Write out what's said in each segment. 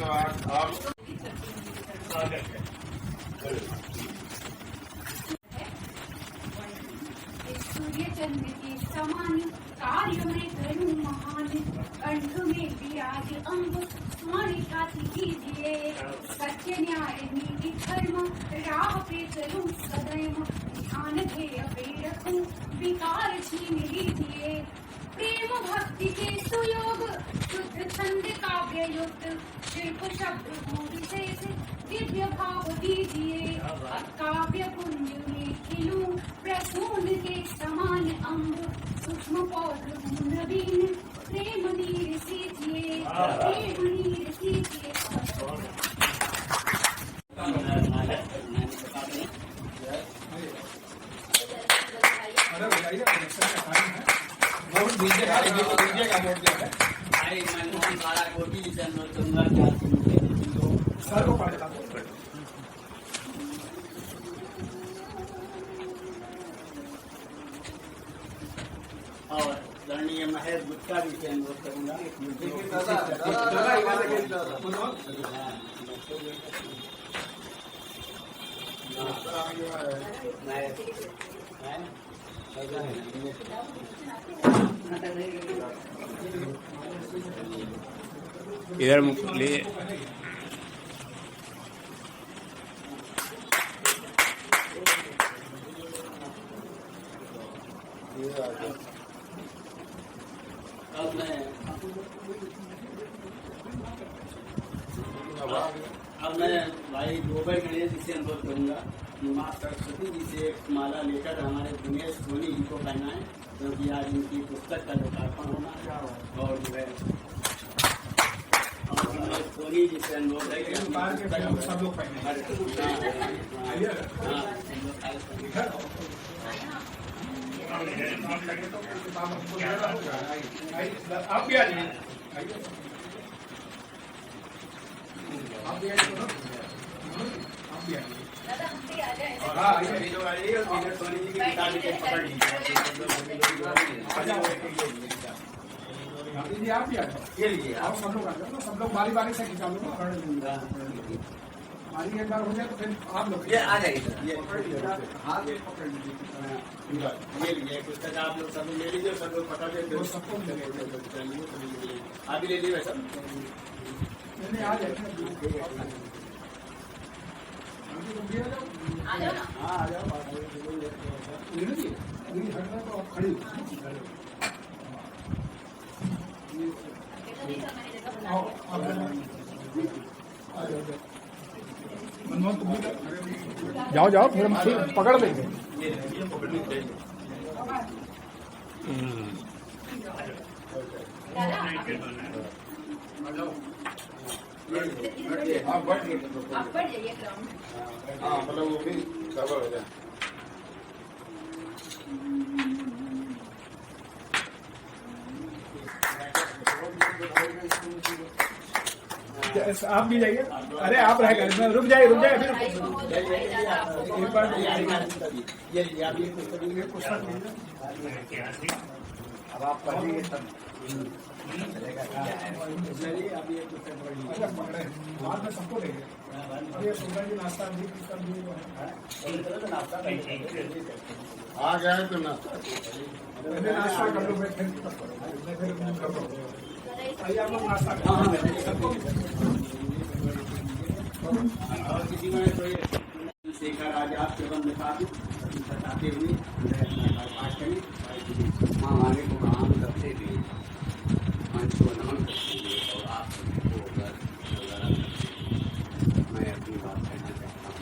सूर्य चंद्र के समान कार्य में करूं महान, कंठ में विराज अंब स्मरण ख्याति कीजिए। सत्य न्याय नीति धर्म राह पे चलूं सदैव, ध्यान ध्येय पे रखूं विकार छीन लीजिए। प्रेम भक्ति के सुयोग शुद्ध छंद काव्य युक्त, शिल्प शब्द को विशेष दिव्य भाव दीजिए। काव्य पुंज में खिलूं प्रसून के समान अंब, सूक्ष्म पौध नवीन प्रेम नीर सींचिए, प्रेम नीर सींचिए। और दरणीय महेश गुप्ता जी से अनुरोध करूंगा। इधर ले अब मैं भाई गोबर गणेश जी से अनुरोध करूंगा कि माँ सरस्वती जी से एक माला लेकर हमारे दिनेश सोनी जी को पहना है, क्योंकि आज इनकी पुस्तक का लोकार्पण होना है। और जो है दिनेश सोनी जी से अनुरोध है कि सब लोग पहने। आप भी आ जाइए, आप भी आइए। हाँ आइए, जो आइए दिनेश सोनी जी की किताब पकड़ लीजिए। आप भी आ जाओ, ये लीजिए आप सब लोग आ जाओ ना, सब लोग बारी बारी से खिंचा लो ना। हमारी एक बार हो जाए तो फिर आप लोग ये आ जाइए, ये हाथ पकड़ लीजिए। ये लीजिए पुस्तक आप लोग सब ले लीजिए, सब लोग पकड़ लीजिए, सबको आप भी ले लीजिए सब। नहीं आ जाए आ जाओ ना। हाँ आ जाओ, हटना तो आप खड़ी जाओ जाओ, फिर हम पकड़ लेंगे। आप बढ़ जाइए ग्राउंड। हाँ मतलब वो भी कवर हो जाए। आप भी जाइए। अरे आप रह गए, रुक जाइए फिर एक बार अब आप पढ़िए तब चलिए। अब ये पुस्तक पढ़िए, बाद में सबको देंगे। अब ये सुबह की नाश्ता भी नाश्ता आ गए तो नाश्ता कर लो, मैं फिर आइए आप लोग नाश्ता करो। और किसी में कोई शेखर आजाद के बंद बताते हुए पाठ करें। माँ आने को प्रणाम करते हुए मंच को नमन करते हुए और आप सबको मैं अपनी बात कहना चाहता हूँ।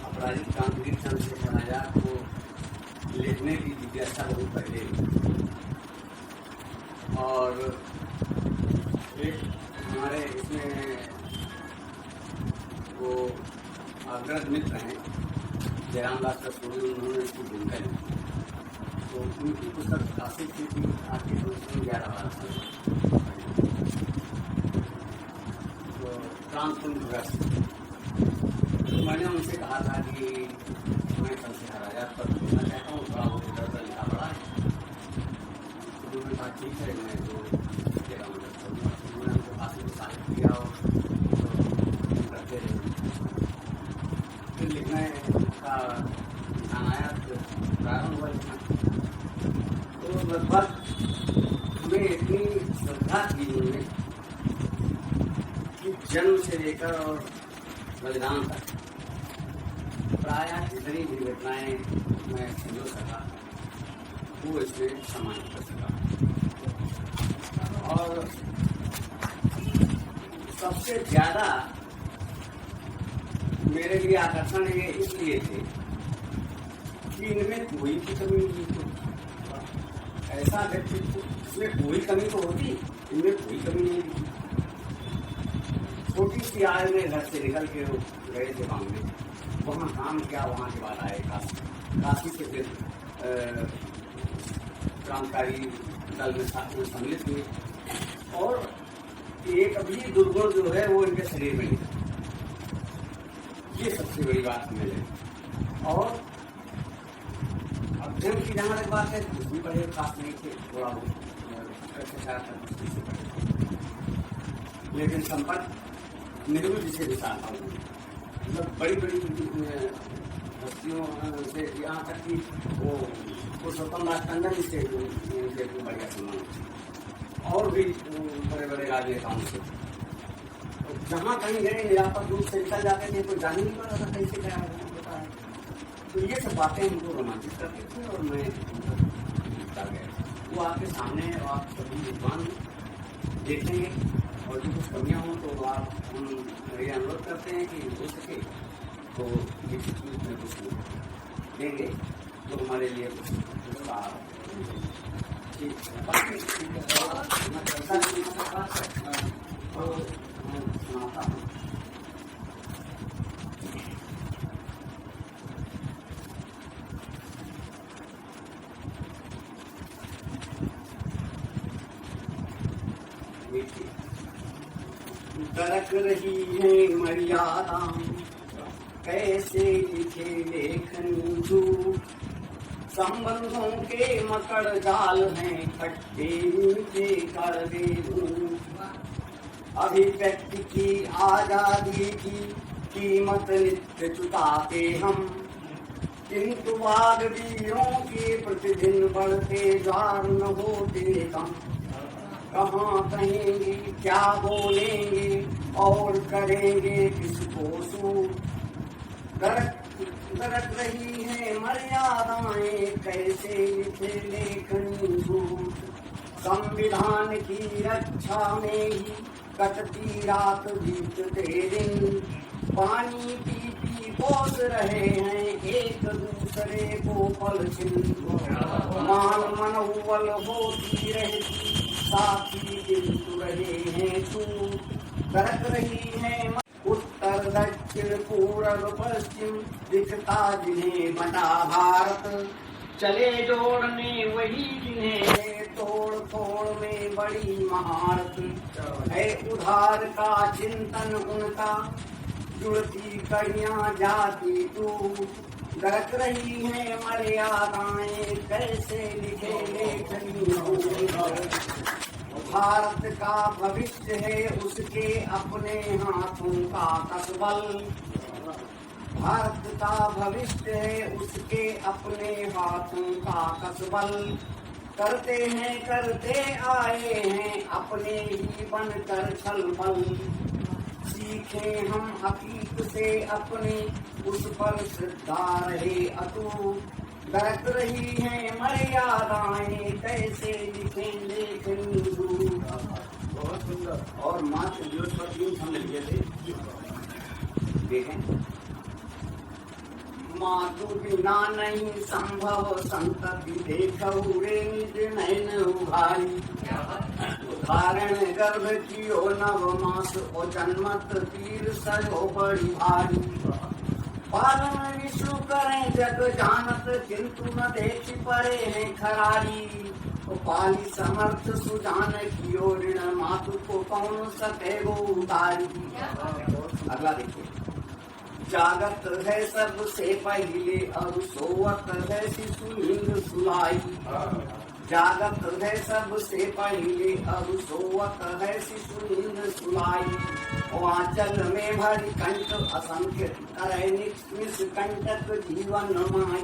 अपराधिक कामगिरी चंद्रशेखर आजाद को लिखने की जिज्ञासा बहुत पहले, और एक हमारे इसमें वो अग्रज मित्र हैं जयराम दास रसोई, उन्होंने इसकी भूमिका ली। तो उनकी पुस्तक काफी थी कि आपके 11-12 साल तो ट्रांसफॉर्मग्रस्त। तो मैंने उनसे कहा था कि मैं चंद्रशेखर आजाद पर लिखना चाहता हूँ, थोड़ा बहुत इधर उधर लिखा पड़ा है। तो उन्होंने कहा ठीक है, मैं तो उन्होंने हमको काफी उत्साहित किया और तो लगभग हमें इतनी श्रद्धा थी उनमें कि जन्म से लेकर और बलिदान तक प्रायः जितनी भी घटनाएं मैं समझ सका वो इसमें समाहित कर सका। और सबसे ज्यादा मेरे लिए आकर्षण ये इसलिए थे कि इनमें कोई भी कमी नहीं थी। ऐसा व्यक्तित्व इसमें कोई कमी तो होती, इनमें कोई कमी नहीं थी। छोटी सी आय में घर से निकल के गए थे बॉम्बे, वहाँ काम किया, वहाँ के बाद आए काशी से फिर क्रांतिकारी दल में सम्मिलित हुए और एक अभी दुर्गुण जो है वो इनके शरीर में नहीं, ये सबसे बड़ी बात हमें लगी। और अध्ययन की जहाँ तक बात है, कुछ भी बड़े खास नहीं थे, थोड़ा लेकिन संपर्क नेहरू जी से भी साथ था, मतलब बड़ी बड़ी हस्तियों से, यहाँ तक कि वो पुरुषोत्तम दास टंडन से बढ़िया सम्मान, और भी बड़े बड़े राजनेताओं से जहाँ कहीं गए निरापद रूप से निकल जाते थे, तो जान ही नहीं पता था कैसे क्या होता है। तो ये सब बातें हमको रोमांचित करती थी और मैं लिखता गया। वो आपके सामने आप सभी विद्वान देखेंगे और जो कुछ कमियाँ हों तो आप हम ये अनुरोध करते हैं कि हो सके तो लिखित रूप में कुछ देंगे तो हमारे लिए कुछ दरक रही है मर्यादा, कैसे लिखे लेखन झूठ, संबंधों के मकड़ जाल हैं, खट्टे मीठे कर दे अभिव्यक्ति की आजादी की कीमत नित्य चुकाते हम, किंतु वादवियों के प्रतिदिन बढ़ते ज्वार न होते कम। कहाँ कहेंगे, क्या बोलेंगे और करेंगे किसको सूट, दरक रही है मर्यादाएं, कैसे लिखे लेखन झूठ, संविधान की रक्षा में ही कटती रात बीतते दिन, पानी पी पी पोस रहे हैं एक दूसरे को पल छिन, मान मनोबल होती रहती साथी किंतु रहे हैं टूट, दरक रही है उत्तर दक्षिण पूर्व पश्चिम, दिखता जिन्हें बटा भारत, चले जोड़ने वही जिन्हें तोड़ फोड़ में बड़ी महारत है, उधार का चिंतन उनका जुड़ती कड़ियां जाती तू, दरक रही है मर्यादाएं, कैसे लिखे लेखनी। भारत का भविष्य है उसके अपने हाथों का कसबल, भारत का भविष्य है उसके अपने हाथों का कसबल, करते हैं करते आए हैं अपने ही बनकर छलबल, सीखे हम अतीत से अपने उस पर श्रद्धा रहे अटूट, दरक रही है मर्यादाएं, कैसे लिखें लेखनी झूठ। बहुत सुंदर। और मात्र बृहस्पति हम लिखे थे, देखें, मातु बिना नहीं संभव संतति देखो रे निज नैन उभारी, धारण गर्भ कियो नव मास ओ जन्मत तीर सयो बड़ी भारी, पालन विष्णु करें जग जानत किंतु न देख परे हैं खरारी, पाली समर्थ सुजान कियो ऋण मातु को कौन सके वो उतारी। अगला देखिए, जागत है सबसे पहले और सोवत है शिशु नींद सुलाई, जागत है सबसे पहले और सोवत है शिशु नींद सुलाई, आंचल में भरी कंठ असंख्य करे निष्कंटक जीवन माई,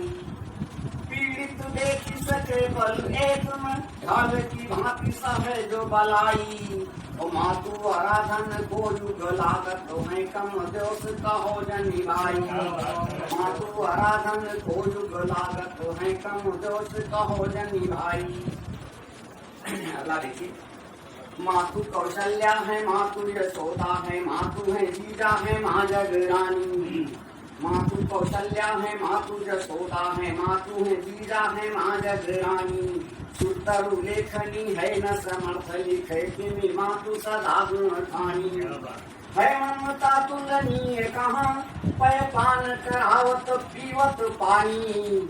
पीड़ पीड़ित देखी सके बल एक में, ढाल की भांति सब है जो बलाई। ओ मातु आराधन को युग लागत है कम दोष कहो जनी भाई। मातु आराधन को युग लागत है कम दोष कहो जनी भाई। अगला देखिए, मातु कौशल्या है, मातु यशोदा है, मातु है जीजा है माँ जगरानी। मातु कौशल्या है, मातु यशोदा है, मातु है जीजा है माँ जगरानी। सुतरु लेखनी है न समर्थ लिखे, किमी मातु सदा गुण खानी। है ममता तुलनीय कहाँ, पय पान करावत पीवत पानी।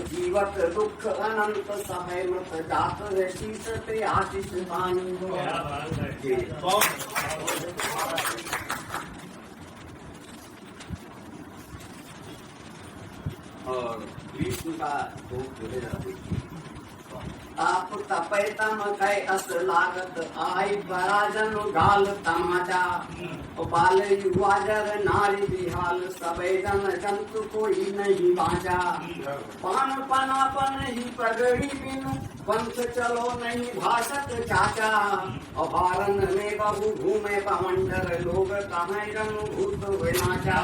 जीवत दुख अनंत सहे मत जात है, शीश पे आशीष पानी। और विष्णु का रूप जो है, आप तपय तम कै अस लागत, आई बराजन गाल तमाचा। बाल युवा जर नारी बिहाल, सबे जन जंतु कोई नहीं बाचा। पान पनापन ही पगड़ी बिनु, पंथ चलो नहीं भाषत चाचा। अभारन में बहु घूमे पवंडर, लोग कहाँ जन भूत हुए नाचा।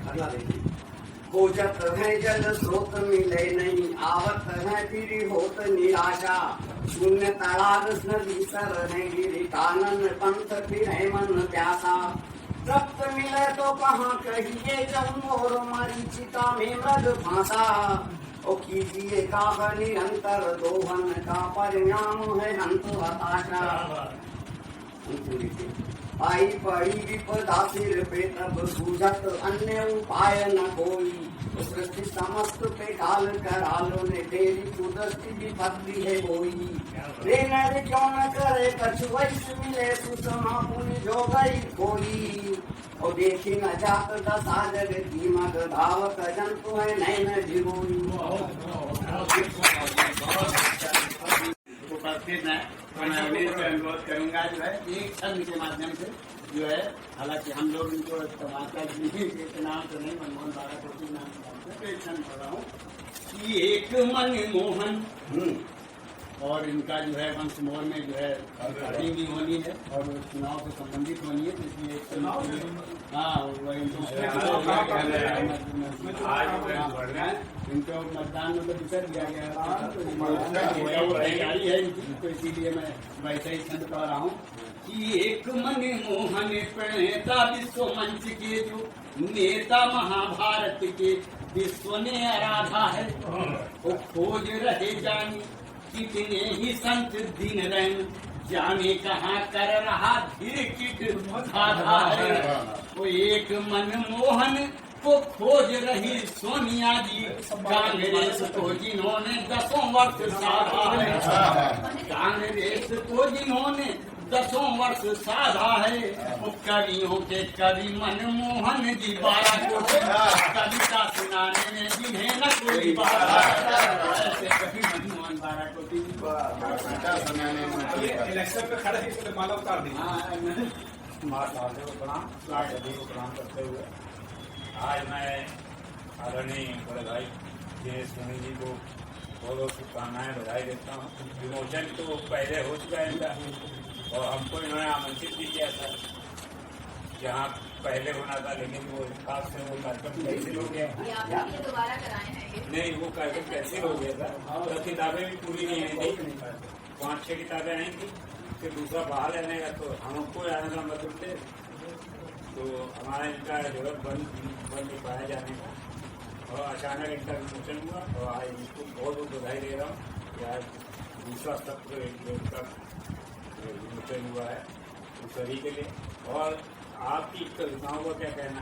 अगला देखिए, खोजत है जल स्रोत मिले नहीं, आवत है फिर होत निराशा। शून्य तड़ाग नदी सर है गिरी, कानन पंथ फिर है मन प्यासा। तप्त मिले तो कहाँ कहिए जम, और मरीचिका में मृग फांसा। ओ कीजिए काह निरंतर दोहन, का परिणाम है हंत हताशा। आई पड़ी विपदा सिर पे तब, सूझत अन्य उपाय न कोई। सृष्टि समस्त पे काल करालो ने, तेरी कुदृष्टि विपत्ति है कोई। रे नर क्यों न करे कछु वैस मिले, सुषमा पुनि जो गई कोई। और देखी न जात दशा जग की, मग धावक जंतु है नैन भिगोई। मैं अनुरोध करूंगा जो है एक छंद के माध्यम से जो है, हालांकि हम लोग इनको माता जी के नाम से नहीं, मनमोहन बारा को नाम से एक छंद पढ़ रहा हूँ कि एक मन मोहन। और इनका जो है वंश मोहन में जो है शादी भी होनी है और चुनाव से संबंधित होनी है, इसलिए एक इनको मतदान में विषय दिया गया है इनकी, तो इसीलिए मैं वैसे ही छंद पढ़ रहा हूँ कि एक मन मोहन प्रणेता विश्व मंच के, जो नेता महाभारत के विश्व ने आराधा है। वो खोज रहे जानी कितने ही संत दिन रैन, जाने कहाँ कर रहा धीर किट साधा है। वो एक मन मोहन को खोज रही सोनिया जी, कांग्रेस को जिन्होंने 10 वर्ष साधा है। कांग्रेस को जिन्होंने 10 वर्ष साधा है। वो कवियों के कवि मनमोहन जी 12 कोटि, कविता सुनाने में जिन्हें न कोई बाधा। ऐसे कवि मनमोहन 12 कोटि इलेक्शन में खड़े हैं, माला उतार दी। प्रणाम करते हुए आज मैं आदरणीय बड़े भाई दिनेश सोनी जी को बहुत बहुत शुभकामनाएं बधाई देता हूँ। विमोचन तो पहले हो चुका है इनका, और हमको इन्होंने आमंत्रित भी किया था जहाँ पहले होना था, लेकिन वो हिसाब से वो कार्यक्रम कैंसिल हो गया। दोबारा कराए हैं? नहीं, वो कार्यक्रम कैंसिल हो गया था। तो किताबें भी पूरी नहीं आई थी, 5-6 किताबें आई थी, फिर दूसरा बाहर रहने का, तो हमको जाने का मतलब थे, तो हमारा इनका जरूरत बन पाया जाने का, और अचानक इनका विमोचन हुआ। और आज इनको बहुत बहुत बधाई दे रहा हूँ कि आज दूसरा सत्र इनका विमोचन हुआ है उन सभी के लिए। और आपकी कविताओं का क्या कहना,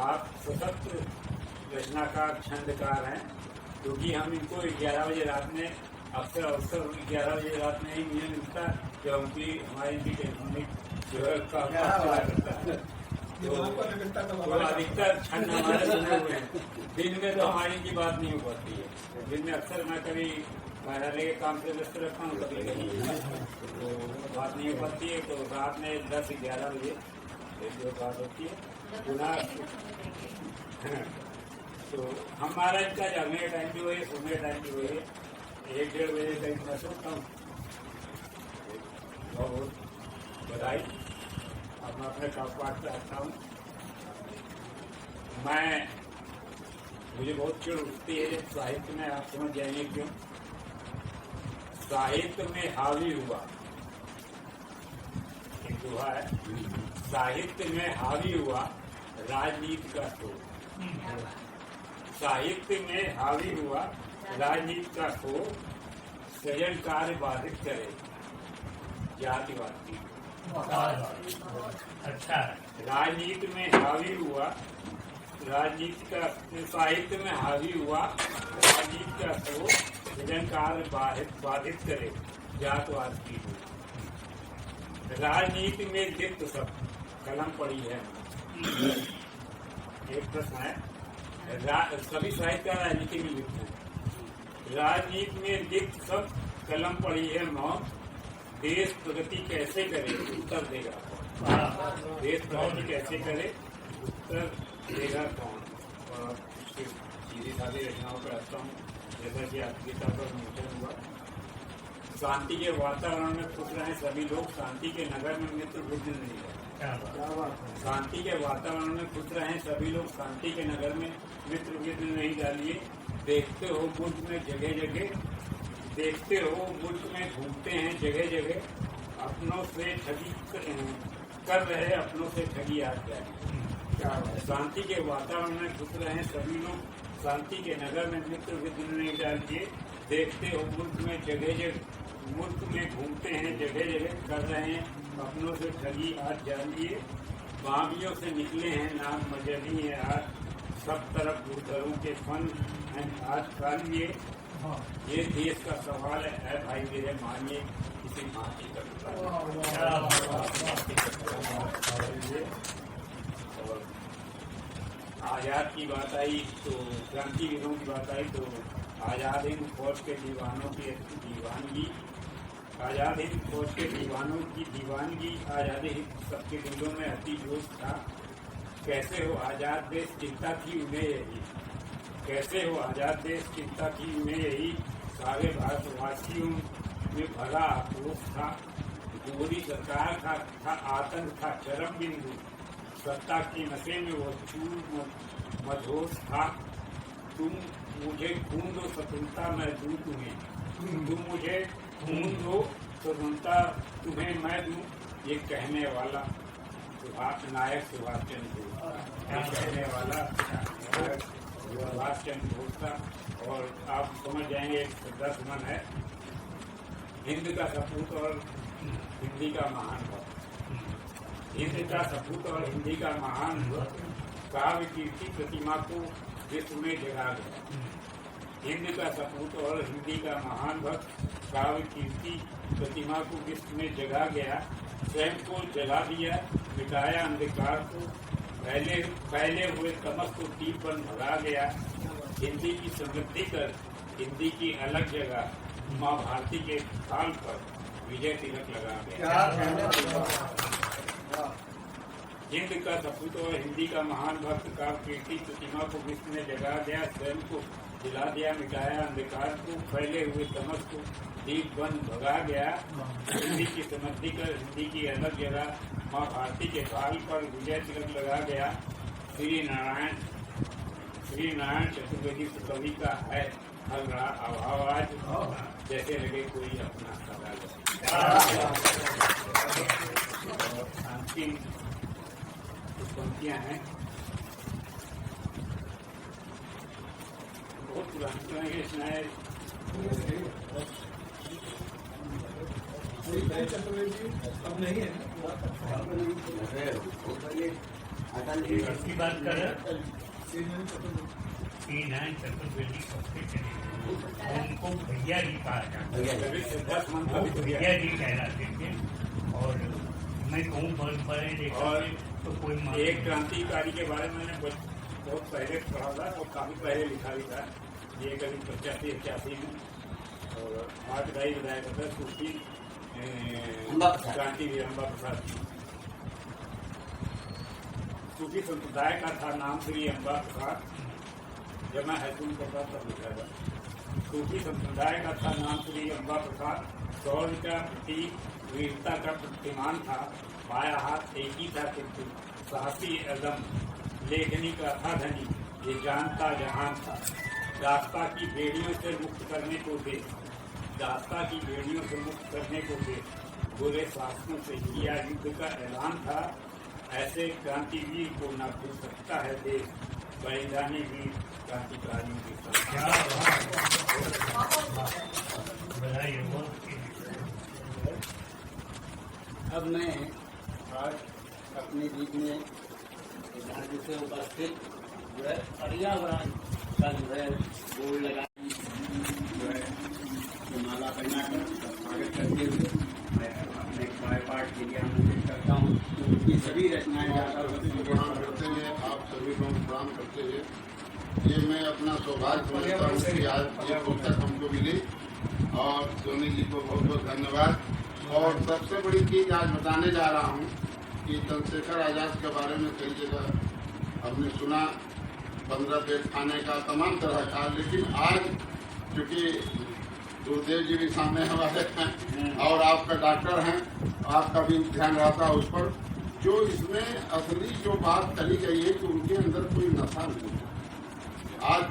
आप सशक्त रचनाकार छंदकार हैं, क्योंकि हम इनको 11 बजे रात में अक्सर 11 बजे रात में ही मुझे मिलता है, जो हमारी इनकी टेलीफोनिक जो है करता है। तो अधिकतर छंद हमारे सुने हुए हैं, दिन में तो हमारी की बात नहीं हो पाती है। दिन में अक्सर मैं कभी कार्यालय के काम से व्यस्त रहता हूँ, कभी कहीं तो बात नहीं हो पाती है। तो रात में 10-11 बजे जो बात होती है पुनः, तो हमारा इनका जागने का टाइम भी वही है, सोने का टाइम भी वही है। 1-1:30 बजे तक मैं सोता हूँ। बहुत बहुत बधाई। अब मैं अपने काम पाठ पे आता हूँ। मुझे बहुत चिड़ उठती है जब साहित्य में, आप समझ जाएंगे क्यों। साहित्य में हावी हुआ, एक दोहा है, साहित्य में हावी हुआ राजनीति का शोर। साहित्य में हावी हुआ राजनीति का शोर, सृजन कार्य बाधित करे जातिवाद की। अच्छा, राजनीति में हावी हुआ राजनीति का, साहित्य में हावी हुआ राजनीति का शोर, सृजन कार्य बाधित करे जातवाद की। राजनीति में लिप्त सब कलम पड़ी है। एक प्रश्न है, सभी साहित्यकार राजनीति में लिप्त हैं। राजनीति में लिप्त सब कलम पड़ी है मौत, देश प्रगति कैसे करे उत्तर देगा कौन। देश प्रगति कैसे करे उत्तर देगा कौन। और सीधी साधी रचनाओं पर आता हूँ, जैसा कि आपकी किताब पर मेंशन हुआ। शांति के वातावरण में खुश रहे सभी लोग, शांति के नगर में मित्र विघ्न नहीं है। शांति के वातावरण में खुश रहे सभी लोग, शांति के नगर में मित्र विघ्न नहीं डालिए। देखते हो मुल्क में जगह जगह, देखते हो मुल्क में घूमते हैं जगह जगह, अपनों से ठगी कर रहे, अपनों से ठगी आज जाए। शांति के वातावरण में खुश रहे सभी लोग, शांति के नगर में मित्र विघ्न नहीं डालिए। देखते हो मुल्क में जगह जगह, मुल्क में घूमते हैं जगह जगह, कर रहे हैं अपनों से ठगी आज जानिए। बाबियों से निकले हैं नाम मजहबी है आज, सब तरफ गुरुधरों के फन हैं आज खालिए। ये देश का सवाल है भाई मेरे, मानिए किसी भांति का। और आजाद की बात आई तो, क्रांतिवीरों की बात आई तो, आजाद हिंद फौज के दीवानों की दीवानगी, आजाद हिंद फौज के दीवानों की दीवानगी, आजाद हिंद सबके दिलों में अति जोश था। कैसे हो आजाद देश चिंता थी उन्हें यही, कैसे हो आजाद देश चिंता थी उन्हें यही। सारे भारतवासियों में भला आक्रोश था, मोदी सरकार था आतंक था चरम बिंदु, सत्ता के नशे में वो चूर मधोश था। तुम मुझे खून दो स्वतंत्रता मैं दूं तुम्हें, तुम मुझे खून दो स्वतंत्रता तुम्हें मैं दूं, ये कहने वाला नायक सुभाष चंद्र बोस, ये कहने वाला सुभाष चंद्र बोस था। और आप समझ जाएंगे, एक दस मन है, हिंद का सपूत और हिंदी का महान भक्त, हिंद का सपूत और हिंदी का महान भक्त, काव्य कीर्ति प्रतिमा को विश्व में जगा गया। हिंद का सपूत और हिंदी का महान भक्त, काव्य कीर्ति प्रतिमा को विश्व में जगा गया। स्वयं को जला दिया, मिटाया अंधकार को, फैले हुए तमस को तीर पर भगा गया। हिंदी की समृद्धि कर हिंदी की अलग जगह, माँ भारती के थाल पर विजय तिलक लगा गया। हिंद का सपूत और हिंदी का महान भक्त, काव्य कीर्ति प्रतिमा को विश्व में जगा गया। स्वयं को जला दिया, मिटाया अंधकार को, फैले हुए तमस को दीप बन भगा गया। हिंदी की समृद्धि कर हिंदी की अलग जगह, माँ भारती के थाल पर विजय तिलक लगा गया। श्री नारायण चतुर्वेदी कवि का है हर रहा अभाव आज, जैसे लगे कोई अपना सदा। अंतिम पंक्तियां हैं, बहुत पुरानी इसमें चतुर्वेदी अब नहीं है, की बात कर नारायण चतुर्वेदी सबसे चले, उनको भैया जी कहा जाता है, भैया जी कहलाते थे। और मैं कहूँ बहुत बड़े देखा तो कोई एक क्रांतिकारी के बारे में मैंने बहुत पहले पढ़ा था और काफी पहले लिखा भी था, ये करीब 85-81 में। और आज भाई बताया था सूफी क्रांतिवीर अम्बा प्रसाद, सूफी संप्रदाय का था नाम श्री अम्बा प्रसाद। जब मैं हाईस्कूल में पढ़ता तब लिखा था। सूफी संप्रदाय का था नाम श्री अम्बा प्रसाद। शौर्य का प्रतीक, वीरता का प्रतिमान था। बाया हाथ एक ही था किंतु साहसी अदम, लेखनी का था धनी, ये जानता जहान था। दास्ता की बेड़ियों से मुक्त करने को दे, दास्ता की बेड़ियों से मुक्त करने को दे, बुरे शासकों से किया युद्ध का ऐलान था। ऐसे क्रांतिवीर को न भूल सकता है देश, बलिदानी वीर क्रांतिकारियों की संख्या। अब मैं आज अपने बीच में राज्य से उपस्थित जो है पर्यावरण का जो है बोर्ड लगा जो है माला पहनाकर स्वागत करते हुए मैं अपने पाठ के लिए आमंत्रित करता हूँ। उनकी सभी रचनाएं प्रणाम करते हैं, आप सभी को प्रणाम करते हैं। ये मैं अपना सौभाग्य समझता हूँ कि आज ये पुस्तक हमको मिली और सोनी जी को बहुत बहुत धन्यवाद। और सबसे बड़ी चीज आज बताने जा रहा हूँ कि चंद्रशेखर आजाद के बारे में कई जगह हमने सुना, 15 पेट खाने का तमाम तरह का, लेकिन आज चूंकि गुरुदेव जी भी सामने हमारे हैं और आपका डॉक्टर हैं, आपका भी ध्यान रहता है उस पर। जो इसमें असली जो बात कही गई है कि उनके अंदर कोई नशा नहीं है। आज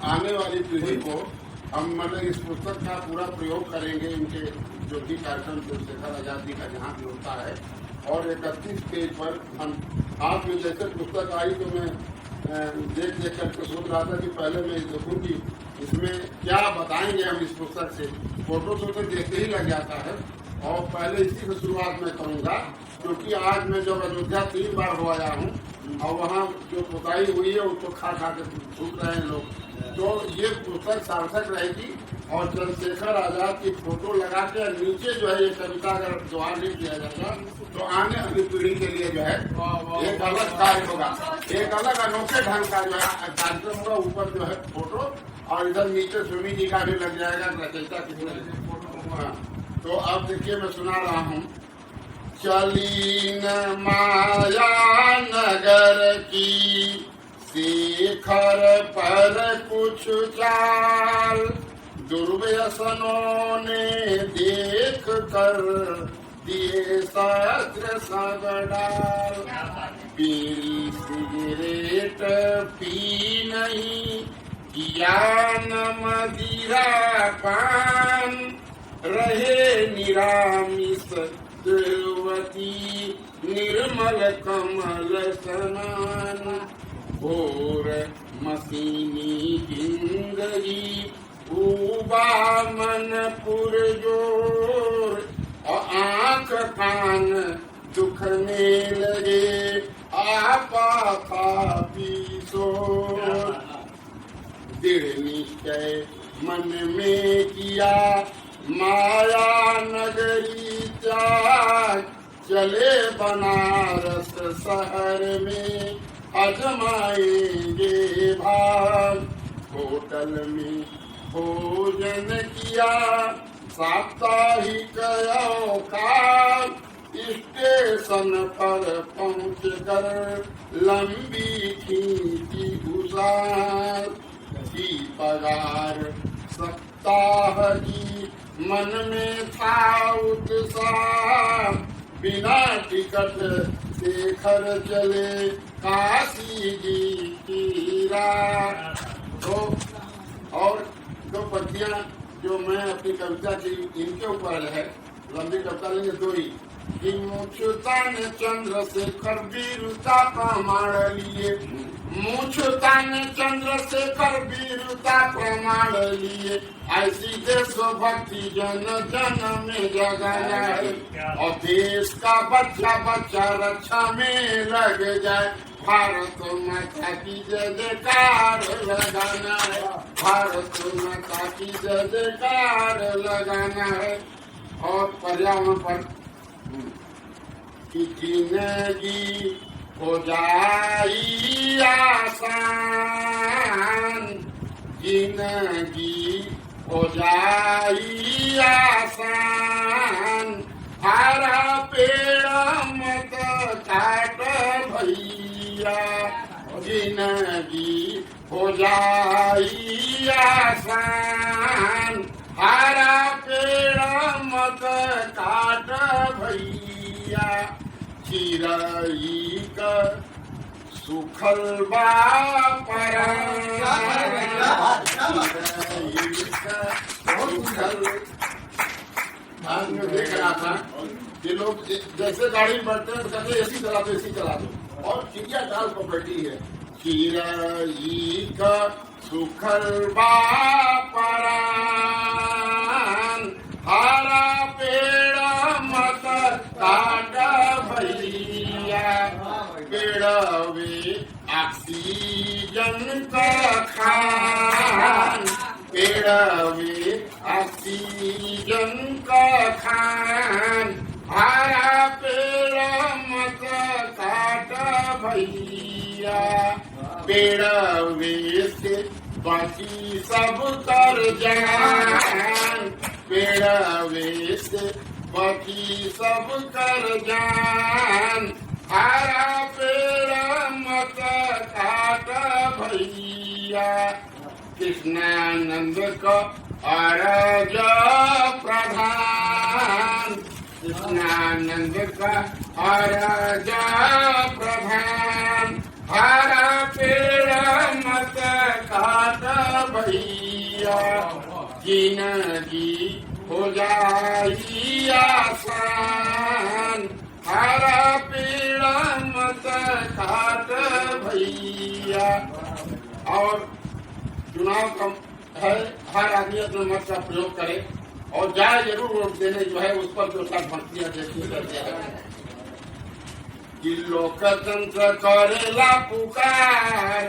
आने वाली पीढ़ी को हम मतलब इस पुस्तक का पूरा प्रयोग करेंगे, इनके जो भी कार्यक्रम चंद्रशेखर आजाद जी का जहाँ भी होता है। और 31 पेज पर हम हाथ में जैसे पुस्तक आई तो मैं देख करके सोच रहा था कि पहले मैं देखूँ कि इसमें क्या बताएंगे हम इस पुस्तक से। फोटो तो देखते ही लग जाता है और पहले इसी से शुरुआत मैं करूँगा, क्योंकि आज मैं जब अयोध्या 3 बार हो आया हूँ और वहाँ जो पुताई हुई है उसको खा के छूट रहे हैं लोग, तो ये पुस्तक सार्थक रहेगी। और चंद्रशेखर आजाद की फोटो लगा के नीचे जो है ये कविता अगर द्वार नहीं किया जाएगा तो आने वाली पीढ़ी के लिए जो है एक अलग कार्य होगा, एक अलग अनोखे ढंग का जो है कार्यक्रम होगा। ऊपर जो है फोटो और इधर नीचे सुमी जी का भी लग जाएगा, रचयिता कितने फोटो। तो अब देखिए मैं सुना रहा हूँ। चली न माया नगर की शिखर पर कुछ चाल, दुर्व्यसनों ने देख कर दिए सहस्र सगडाल। बीड़ी सिगरेट पी नहीं, किया न मदिरा पान, रहे निरामिष देवती निर्मल कमल समान। घोर मसीनी जिंदगी ऊबा मन पुरजोर, और आंख कान दुखने लगे आपा का पीसोर। दृढ़ निश्चय मन में किया माया नगरी त्याग, चले बनारस शहर में अजमाएंगे भाग। होटल में भोजन किया साप्ताहिक औकात, स्टेशन पर पहुँच कर लंबी खींची गुजार। की पगार सप्ताह की मन में था उत्साह, बिना टिकट शेखर चले काशी जी की राह। तो और दो पत्तियां जो मैं अपनी कविता की इनके ऊपर है, लंबी कविता लेंगे दो ही। कि मुछुतान चंद्रशेखर वीरता प्रमाण लिए, मुछुतान चंद्रशेखर वीरता प्रमाण लिए, ऐसी देशभक्ति जन जन में जगाना है। और देश का बच्चा बच्चा रक्षा में लग जाए, भारत माता की जय जयकार लगाना है, भारत माता की जय जयकार लगाना है। और पर्यावरण पर कि जिंदगी हो जाई आसान, जिंदगी हो जाई आसान, हरा पेड़ मत काट भैया, जिंदगी हो जाई आसान, हरा पेड़ मत काट भैया, चिरई का सुखल बा देख रहा था कि लोग जैसे गाड़ी में बैठते हैं तो कहते हैं एसी चला दो, एसी चला दो, और चिड़िया डाल पर बैठी है। चिरई का सुखल बा परान, हरा पेड़ मत काट भैया, पेड़वे ऑक्सीजन का खान, पेड़वे ऑक्सीजन का खान, हरा पेड़ मत काट भैया, पेड़वे से बाकी सब कर जान, पेड़वे से बाकी सब कर जान, हरा पेड़ मत काट भैया, कृष्णानंद का अरज प्रधान, कृष्णानंद का अरज प्रधान, हरा पेड़ मत काट भैया, जिंदगी हो जाई आसान, हरा पेड़ मत काट भैया। और चुनाव का है, हर आदमी अपने मत का प्रयोग करे और जाए जरूर वोट देने, जो है उस पर जो भक्तियां देखनी करते हैं कि लोकतंत्र करेला पुकार,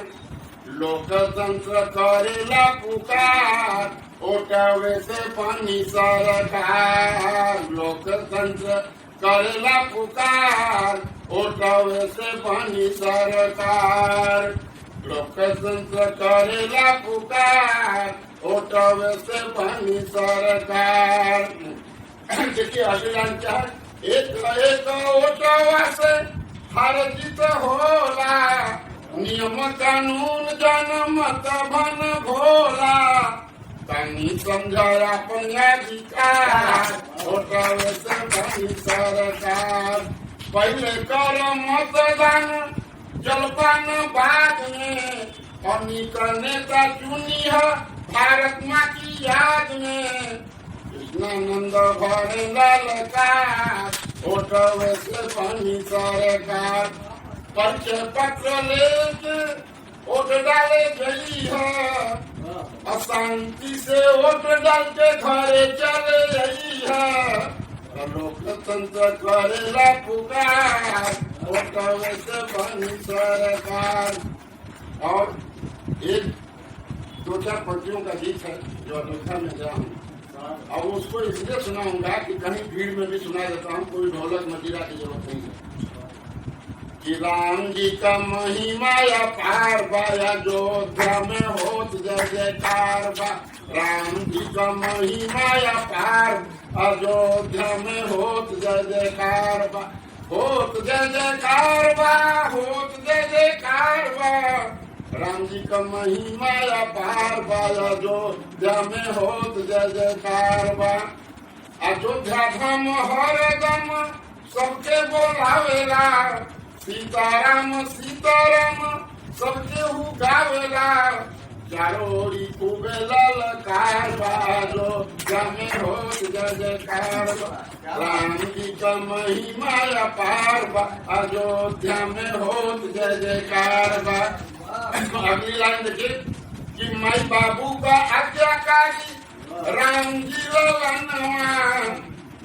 लोकतंत्र करेला पुकार, ओटवे से पानी सरकार, लोकतंत्र करेला पुकार, ओटवे से पानी सरकार, लोकतंत्र करेला पुकार, ओटवे से पानी सरकार। देखिए अभियान क्या है, एक एक ओटवा से हर जीत होला, नियम कानून जनमत भन भोला, तनी समझाया अपन अधिकार, ओटवे से पानी सरकार। पहले कर मतदान जलपान बाद में, हमनी का नेता चुनी है भारत माँ की याद में, कृष्णानंद भरे ललकार, ओटवे से पानी सरकार। परिचय पत्र लेके वोट डाले गई है, अशांति से वोट डाल के घरे चले गई है, लोकतंत्र करेला पुकार, ओटवे से पानी सरकार। और एक दो चार पंक्तियों का गीत है जो अयोध्या में गया हूँ, और उसको इसलिए सुनाऊंगा कि कहीं भीड़ में भी सुना देता हूँ, कोई ढोलक मजीरा की जरूरत नहीं है। कि राम जी का महिमा अपार बा, अयोध्या में होत जय जयकार बा, राम जी का महिमा अपार, अयोध्या में होत जय जयकार बा, होत जय जयकार बा, होत जय जयकार बा, राम जी का महिमा अपार बा, अयोध्या में होत जय जयकार बा। अयोध्या धाम हरदम सबके बोलावेला, सीताराम सीताराम सबके हु गावेला, चारों ओरी खूबे ललकार बा, अयोध्या में होत जय जयकार बा, राम जी का महिमा अपार बा, अयोध्या में होत जय जयकार बा। अगली लाइन देखिए कि माई बाबू का आज्ञाकारी राम जी ललनवा,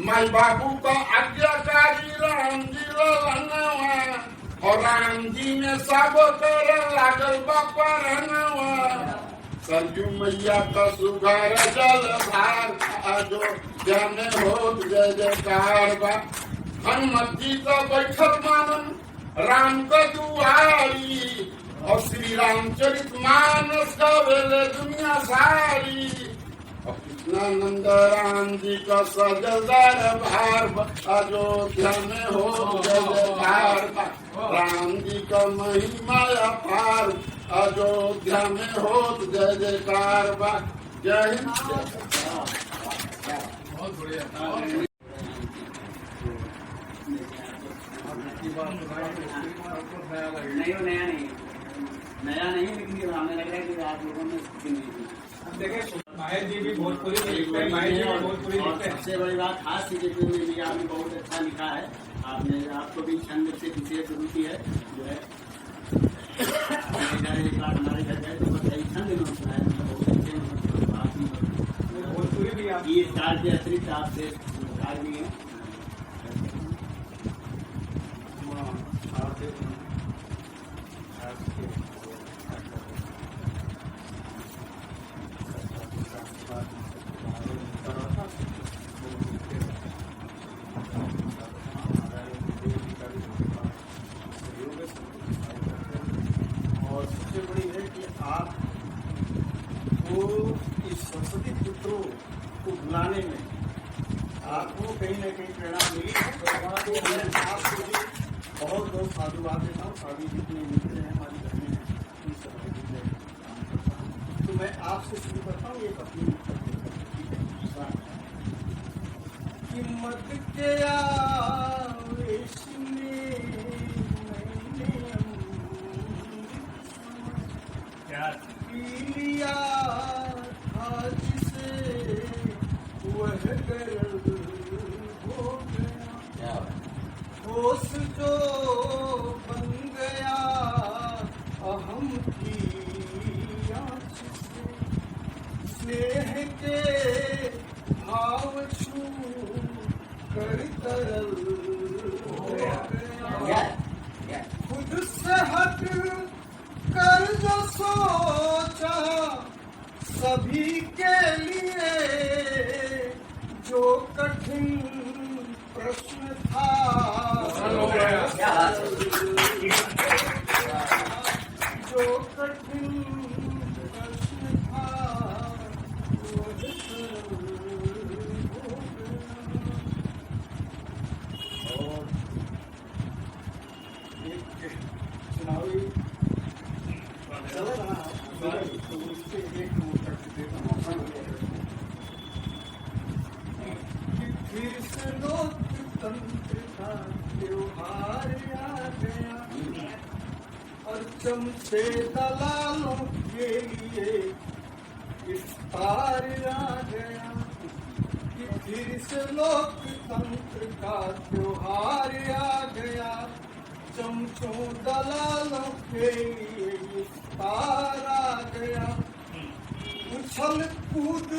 माई बाबू का आज्ञाकारी राम जी ललनवा, और राम जी ने सब कर लागल बपरनवा, सरजू मैया का सुघर जल भार, अयोध्या में होत जय जयकार बा। हनुमत जी का बैठक मानन राम का दुआरी, और श्री रामचरित मानस गावेले दुनिया सारी, और कृष्णानंद राम जी का सजल दरबार, अयोध्या में हो जय जयकार बा। राम जी का महिमा अपार, अयोध्या में होत जय जयकार बा। जय हिंद। बहुत बढ़िया। नहीं वो नया नहीं, नया नहीं, लेकिन हमें लग रहा है कि आप लोगों ने नहीं सुना। देखिए माहिर जी भी भोजपुरी लिखते हैं, माहिर जी भी भोजपुरी लिखते हैं। सबसे बड़ी बात खास चीज भी आपने बहुत अच्छा लिखा है। आपने आपको भी छंद से विशेष रुचि है जो है। एक बार हमारे घर गए तो बताइए छंद में सुनाया, बहुत अच्छे भोजपुरी भी आप ये स्टार के अतिरिक्त आपसे कार्य भी है। और सबसे बड़ी है कि आप वो इस संसदीय पुत्रों को बुलाने में आपको कहीं न कहीं प्रेरणा मिली है। तो मैं आपको भी बहुत बहुत साधुवाद देता हूँ। साधु जितने मित्र हैं हमारी बहनें हैं, उन सब के लिए काम करता हूँ। तो मैं आपसे शुरू करता हूँ एक अपनी हिम्मत के आवेश में मैंने क्या पी लिया था जिसे वह गर्व हो गया, होश जो बन गया अहम की आँच से, स्नेह के भाव छू कर तरल हो गया, खुद से हट कर जो सोचा सभी के लिए, जो कठिन प्रश्न था जो कठिन प्रश्न था वह सरल हो गया। और एक चुनावी तो उससे एक फिर से लोकतंत्र का त्योहार आ गया और चमचे दलालों के लिए इफ्तार आ गया, कि फिर से लोकतंत्र का त्योहार आ गया, चमचों दलालों के लिए इफ्तार आ गया। उछल कूद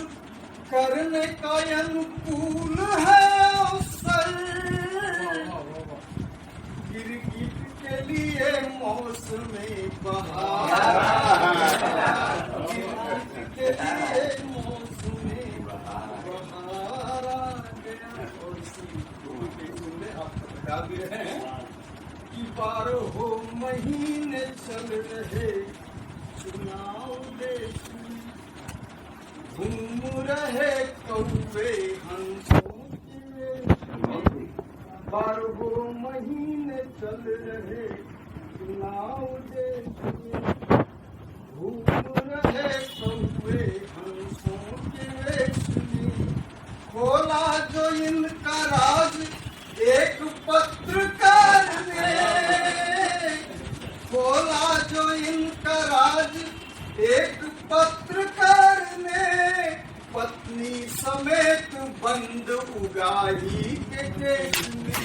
करने का अनुकूल है अवसर, गिरगिट के लिए मौसमी बहार, गिरगिट के लिए मौसमी बहार आ गया। और इसी में आप बता भी रहे हैं कि 12 महीने चल रहे चुनाव देश में, घूम रहे कौवे हंसों के, 12 महीने चल रहे चुनाव देश में, घूम रहे कौवे हंसों के वेश में। खोला जो इनका राज एक पत्रकार ने, खोला जो इनका राज एक पत्रकार ने, पत्नी समेत बंद उगाही के केस में।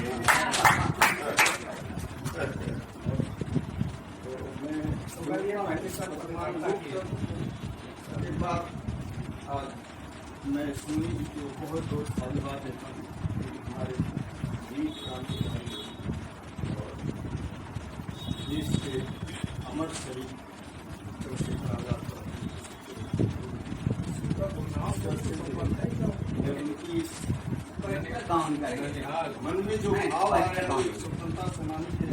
एक बार आज मैं सुनी जी को बहुत बहुत धन्यवाद देता हूँ। हमारे वीर क्रांतिकारी और देश के अमर शहीद चंद्रशेखर आजाद मन में जो भाव आया स्वतंत्रता सेनानी के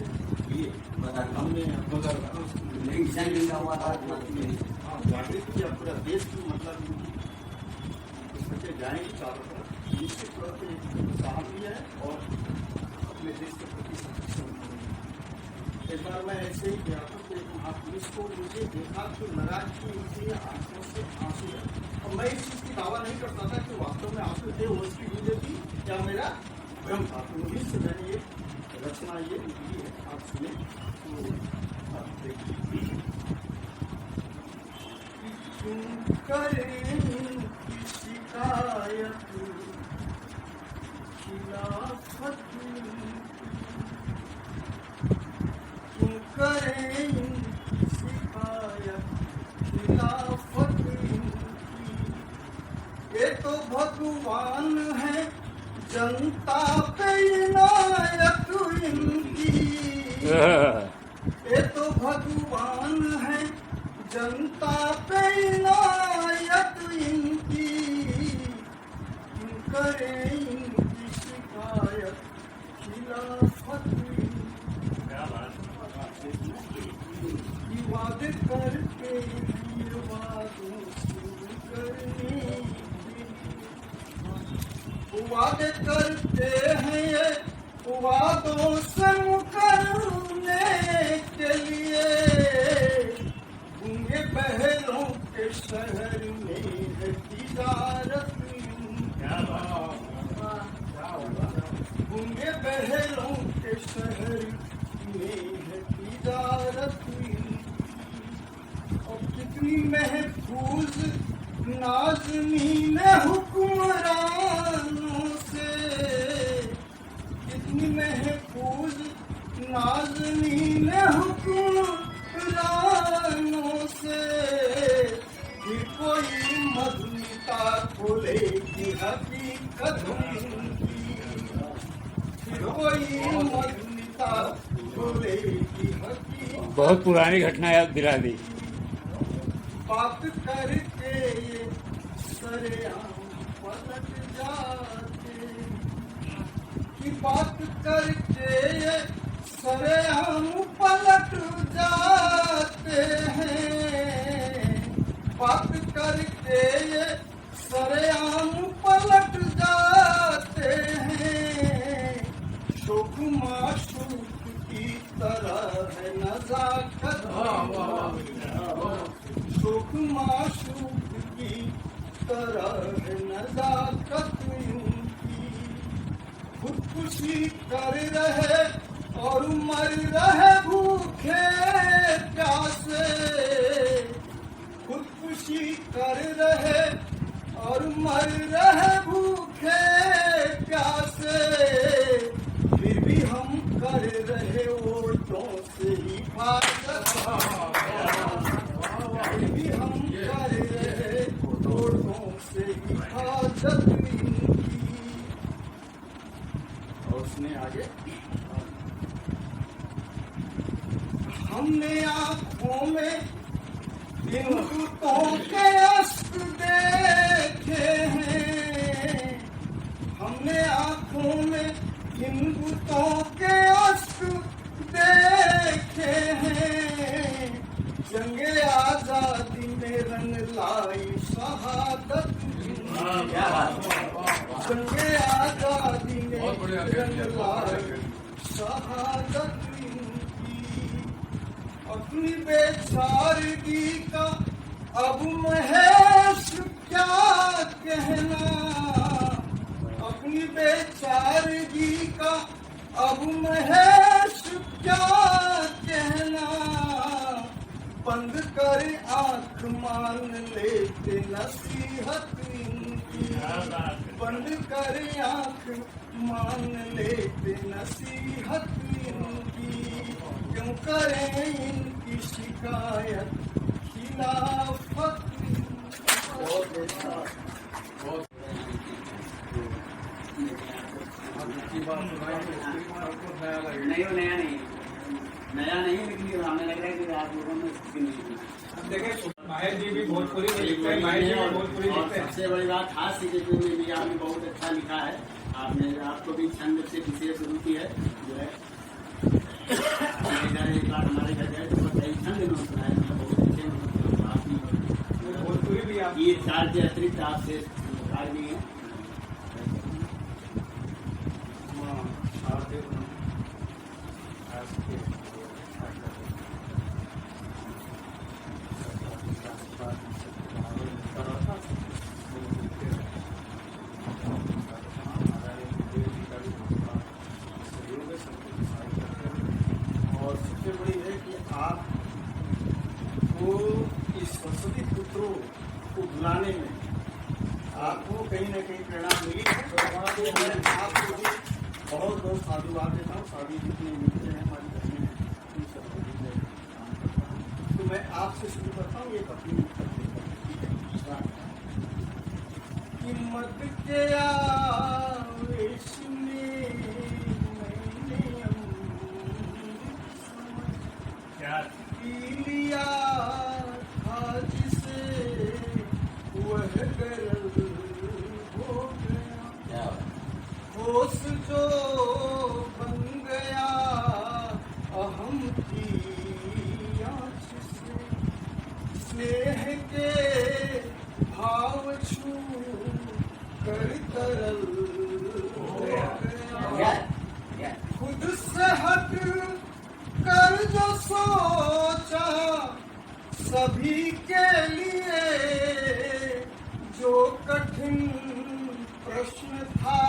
लिए हमने जागृत किया पूरा देश की, मतलब उसके जाएंगे चारों तरफ, निश्चित तौर पर उत्साह भी है और अपने देश के प्रति एक बार मैं ऐसे ही गया था तो एक महापुरुष को मुझे देखा तो लगा कि उनकी आंखों से आंसू है। और मैं इस चीज की दावा नहीं करता था कि वास्तव में आंसू थे, वो उसकी वजह थी या मेरा भ्रम था। तो उन्हीं से मैंने ये रचना ये लिखी है, आप सुने तो आप देखिए। क्यों करें शिकायत खिलाफत, क्यों करें शिकायत खिलाफत इनकी। ये तो भगवान है जनता पे इनायत इनकी। ये तो भगवान है जनता पे इनायत इनकी। क्यों करें इनकी शिकायत खिलाफत इनकी। वादे करके ये वादों से करने, वादे करते हैं ये वादों से मुकरने के लिए। गूंगे बहरों के शहर में है तिजारत, गूंगे बहरों के शहर में है तिजारत। और कितनी महफूज नाज़नीन हुक्मरानों से, कितनी महफूज नाज़नीन हुक्मरानों से। फिर कोई मधुमिता खोलेगी हकीकत उनकी, फिर कोई मधुमिता खोलेगी हकीकत। बहुत पुरानी घटना याद दिला दी। बात करके ये सरेआम पलट जाते, कि बात करके ये सरेआम पलट जाते हैं। बात करके ये सरेआम पलट जाते हैं। शोक माशूक की तरह है नजाकत, शोक माशूक की तरह है नजाकत उनकी। खुदकुशी कर रहे और मर रहे भूखे प्यासे, खुदकुशी कर रहे और मर रहे भूखे प्यासे। फिर भी हम कर रहे वोटों से हिफाजत, फिर भी हम कर रहे वोटों से हिफाजत इनकी। और उसने आगे, हमने आंखों में हिंदुओं के अश्क देखे हैं। हमने आंखों में हिंदुओं के अश्क देखे हैं। जंगे आजादी में रंग लाई शहादत, जंगे आजादी में रंग लाई शहादत इनकी। अपनी बेचारगी का अब महेश क्या कहना, अपनी बेचारगी का अब महेश क्या कहना। बंद कर आंख मान लेते नसीहत इनकी, बंद कर आंख मान लेते नसीहत इनकी। क्यों करें इनकी शिकायत खिलाफत। बहुत अच्छा, बहुत नहीं, वो नया नहीं, नया नहीं, लेकिन ये हमें लग रहा है कि आप लोगों में इसकी नहीं थी। देखिए माहिर जी भी भोजपुरी में लिखते हैं, माहिर जी भी भोजपुरी लिखते हैं। सबसे बड़ी बात खास चीजें भी आपने बहुत अच्छा लिखा है। आपने आपको भी छंद से विशेष रुचि है जो है। एक बार हमारे घर गए तो बताइए छंद में सुनाए, मतलब बहुत अच्छे आपकी भोजपुरी भी आप ये चार के अतिरिक्त आपसे कार्य भी है। और सबसे बड़ी है कि आपको इस संसदीय पुत्रों को बुलाने में आपको कहीं न कहीं प्रेरणा मिली है। तो मैं आपको भी बहुत बहुत साधुवाद देता हूँ। सारी जितने मिलते हैं हमारी बहनें हैं, उन सब को भी मैं काम करता हूँ। तो मैं आपसे शुरू करता हूँ एक अपनी हिम्मत के आवेश में मैंने क्या पी लिया था जिसे वह गरल हो गया। होश जो बन गया अहम की आँच से, स्नेह के भाव छू कर तरल हो गया। खुद से हट कर जो सोचा सभी के लिए, जो कठिन प्रश्न था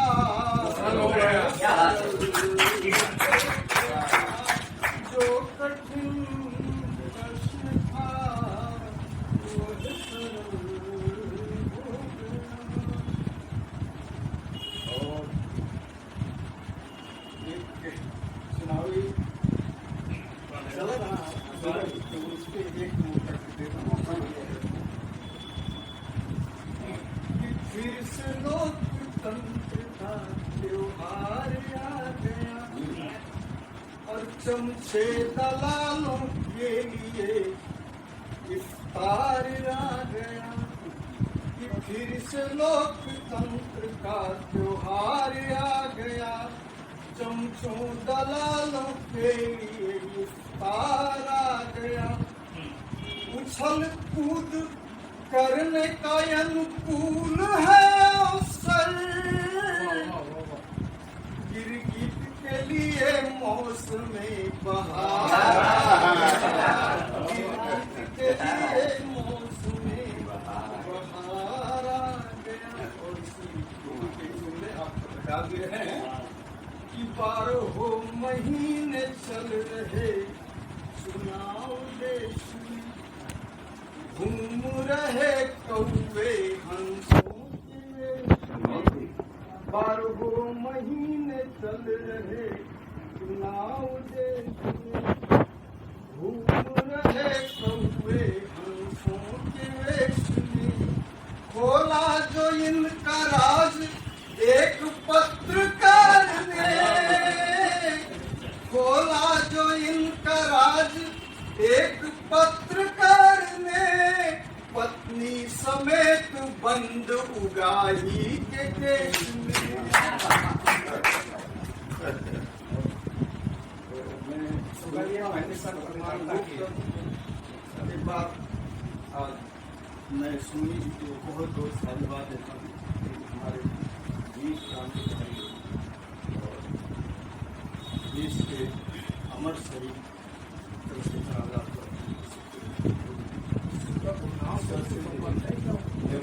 जो कठिन प्रश्न था वह सरल हो गया। और एक चुनावी चल रहा है तो उस पे एक मौका मिला है कि फिर से लोकतंत्र का त्योहार आ गया और चमचे दलालों के लिए इफ्तार आ गया। कि फिर से लोकतंत्र का त्योहार आ गया, चमचों दलालों के लिए इफ्तार आ गया। उछल कूद करने का अनुकूल है अवसर, गिरगिट के लिए मौसम बहार, गिरगिट के लिए मौसम बहार आ गया। और इसी के जुमले आप बता भी रहे हैं कि 12 महीने चल रहे चुनाव देश में, घूम रहे कौवे हंसों के वेश में। 12 महीने चल रहे चुनाव देश में, घूम रहे कौवे हंसों के वेश में। खोला जो इनका राज एक पत्रकार ने, खोला जो इनका राज एक पत्रकार ने, पत्नी समेत बंद उगाही के केस में। एक बार आज मैं सुनी जी को बहुत बहुत धन्यवाद देता हूँ। हमारे वीर क्रांतिकारी और देश के अमर शहीद चंद्रशेखर आजाद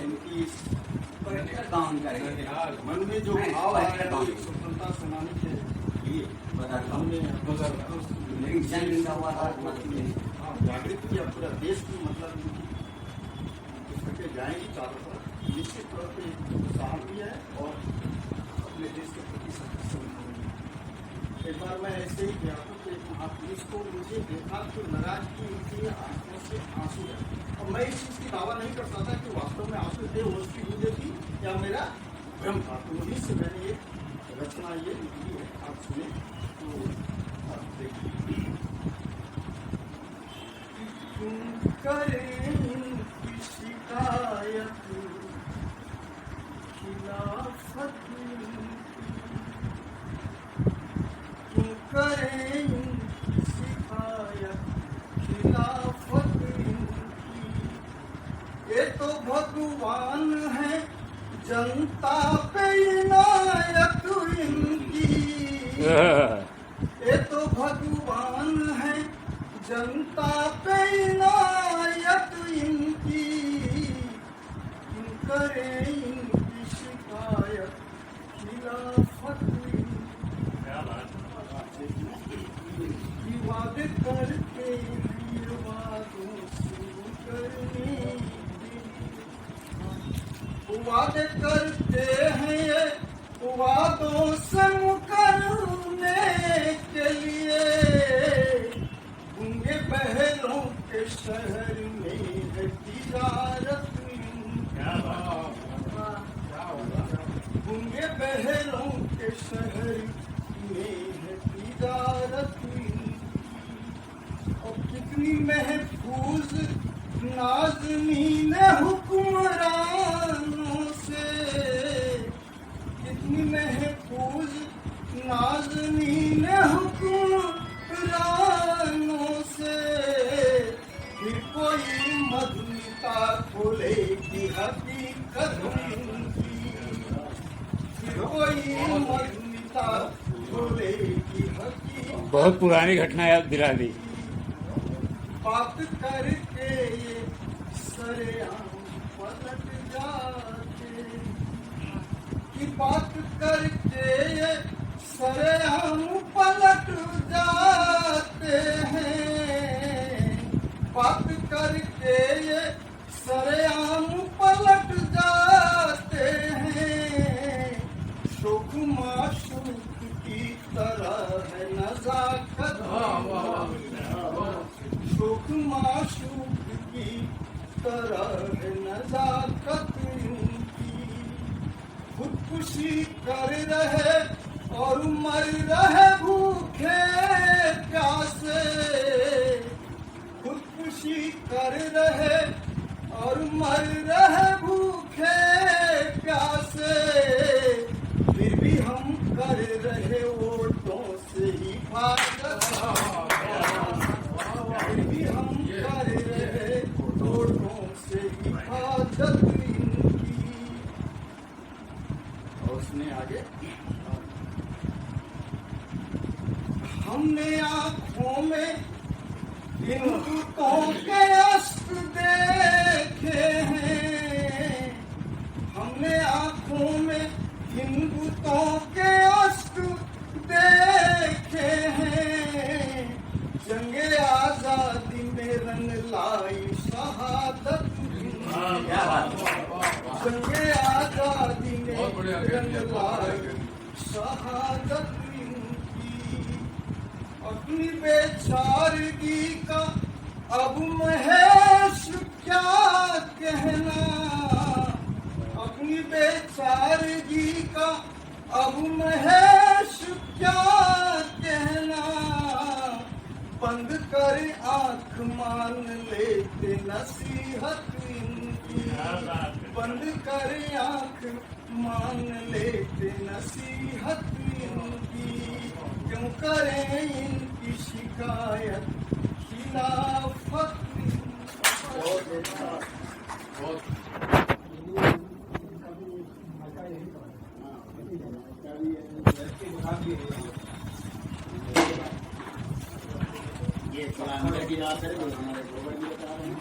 उनकी मन में जो भाव है स्वतंत्रता सेनानी के लिए हमने जागृत किया पूरा देश की, मतलब करके जाएंगी चारों तरफ, निश्चित तौर पर उत्साह भी है और अपने देश के प्रति समर्पित। एक बार मैं ऐसे ही गया था तो एक महापुरुष को मुझे देखा तो नाराजगी उनकी आंखों से आंसू है। और मैं इस चीज की दावा नहीं कर सकता कि वास्तव में आंसू थे, उसकी वजह थी या मेरा भ्रम था। तो वहीं से मैंने एक रचना ये लिखी है, आप सुने तो आप देखिए। करें शिकायत खिलाफत क्यों करें शिकायत खिलाफत इनकी, ये तो भगवान है जनता पे इनायत इनकी, ये तो भगवान है जनता पे इनायत इनकी, इन करे इनकी शिकायत, खिलाफत इनकी वादे करते हैं, वादों से करने वादे करते हैं, वादों से मुकरने के लिए गूंगे बहरों के शहर में है तिजारत, गूंगे बहरों के शहर में है तिजारत। और कितनी महफूज नाज़नीन हुक्मरानों से, कितनी महफूज नाज़नीन हुक्मरानों से, फिर कोई मधुमिता खोलेगी हकीकत उनकी, फिर कोई मधुमिता खोलेगी हकीकत। बहुत पुरानी घटना याद दिला दी। बात करके ये सरेआम पलट जाते, की बात करके ये सरेआम पलट जाते हैं, बात करके ये सरेआम पलट जाते हैं। शोक माशूक की तरह है नज़ाकत, शोक माशूक की तरह है नज़ाकत इनकी। खुदकुशी कर रहे और मर रहे भूखे प्यासे, खुदकुशी कर रहे और मर रहे भूखे प्यासे, फिर भी हम कर रहे वोटों से हिफाजत, फिर भी हम कर रहे वोटों से हिफाजत इनकी। और उसने आगे, हमने आंखों में हिंदुओं के अश्क देखे हैं, हमने आंखों में हिंदुओं के अश्क देखे हैं। जंगे आजादी में रंग लाई शहादत, जंगे आजादी में रंग लाई शहादत इनकी। अपनी बेचारगी का अब महेश क्या कहना, अपनी बेचारगी का अब महेश क्या कहना। बंद कर आंख मान लेते नसीहत इनकी, बंद कर आंख मान लेते नसीहत इनकी। क्यों करें इनकी शिकायत, खिलाफत ये थोड़ा अंदर की बात है, जो हमारे गोबर जी बता रहे हैं।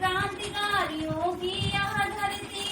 क्रांतिकारियों की यह धरती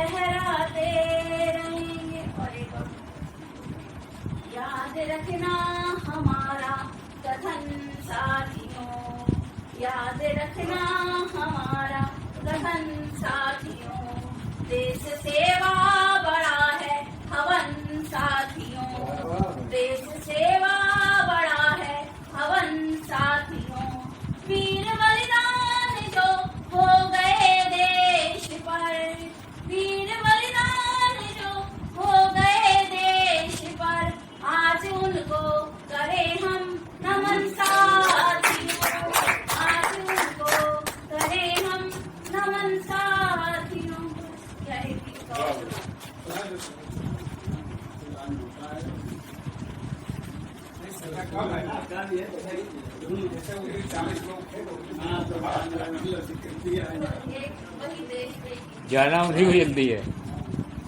लहराते रहेंगे। और एक और, याद रखना हमारा कथन साथियों, याद रखना हमारा कथन साथियों, देश सेवा बड़ा है हवन साथियों, देश सेवा बड़ा है हवन साथियों, वीर बलिदान जो हो गए देश पर, वीर बलिदान जो हो गए देश पर, आज उनको करें हम नमन साथियों, आज उनको करें हम नमन साथियों। क्या है कि जैसे 40 लोग थे वही देश में जाना उन्हीं को जल्दी है।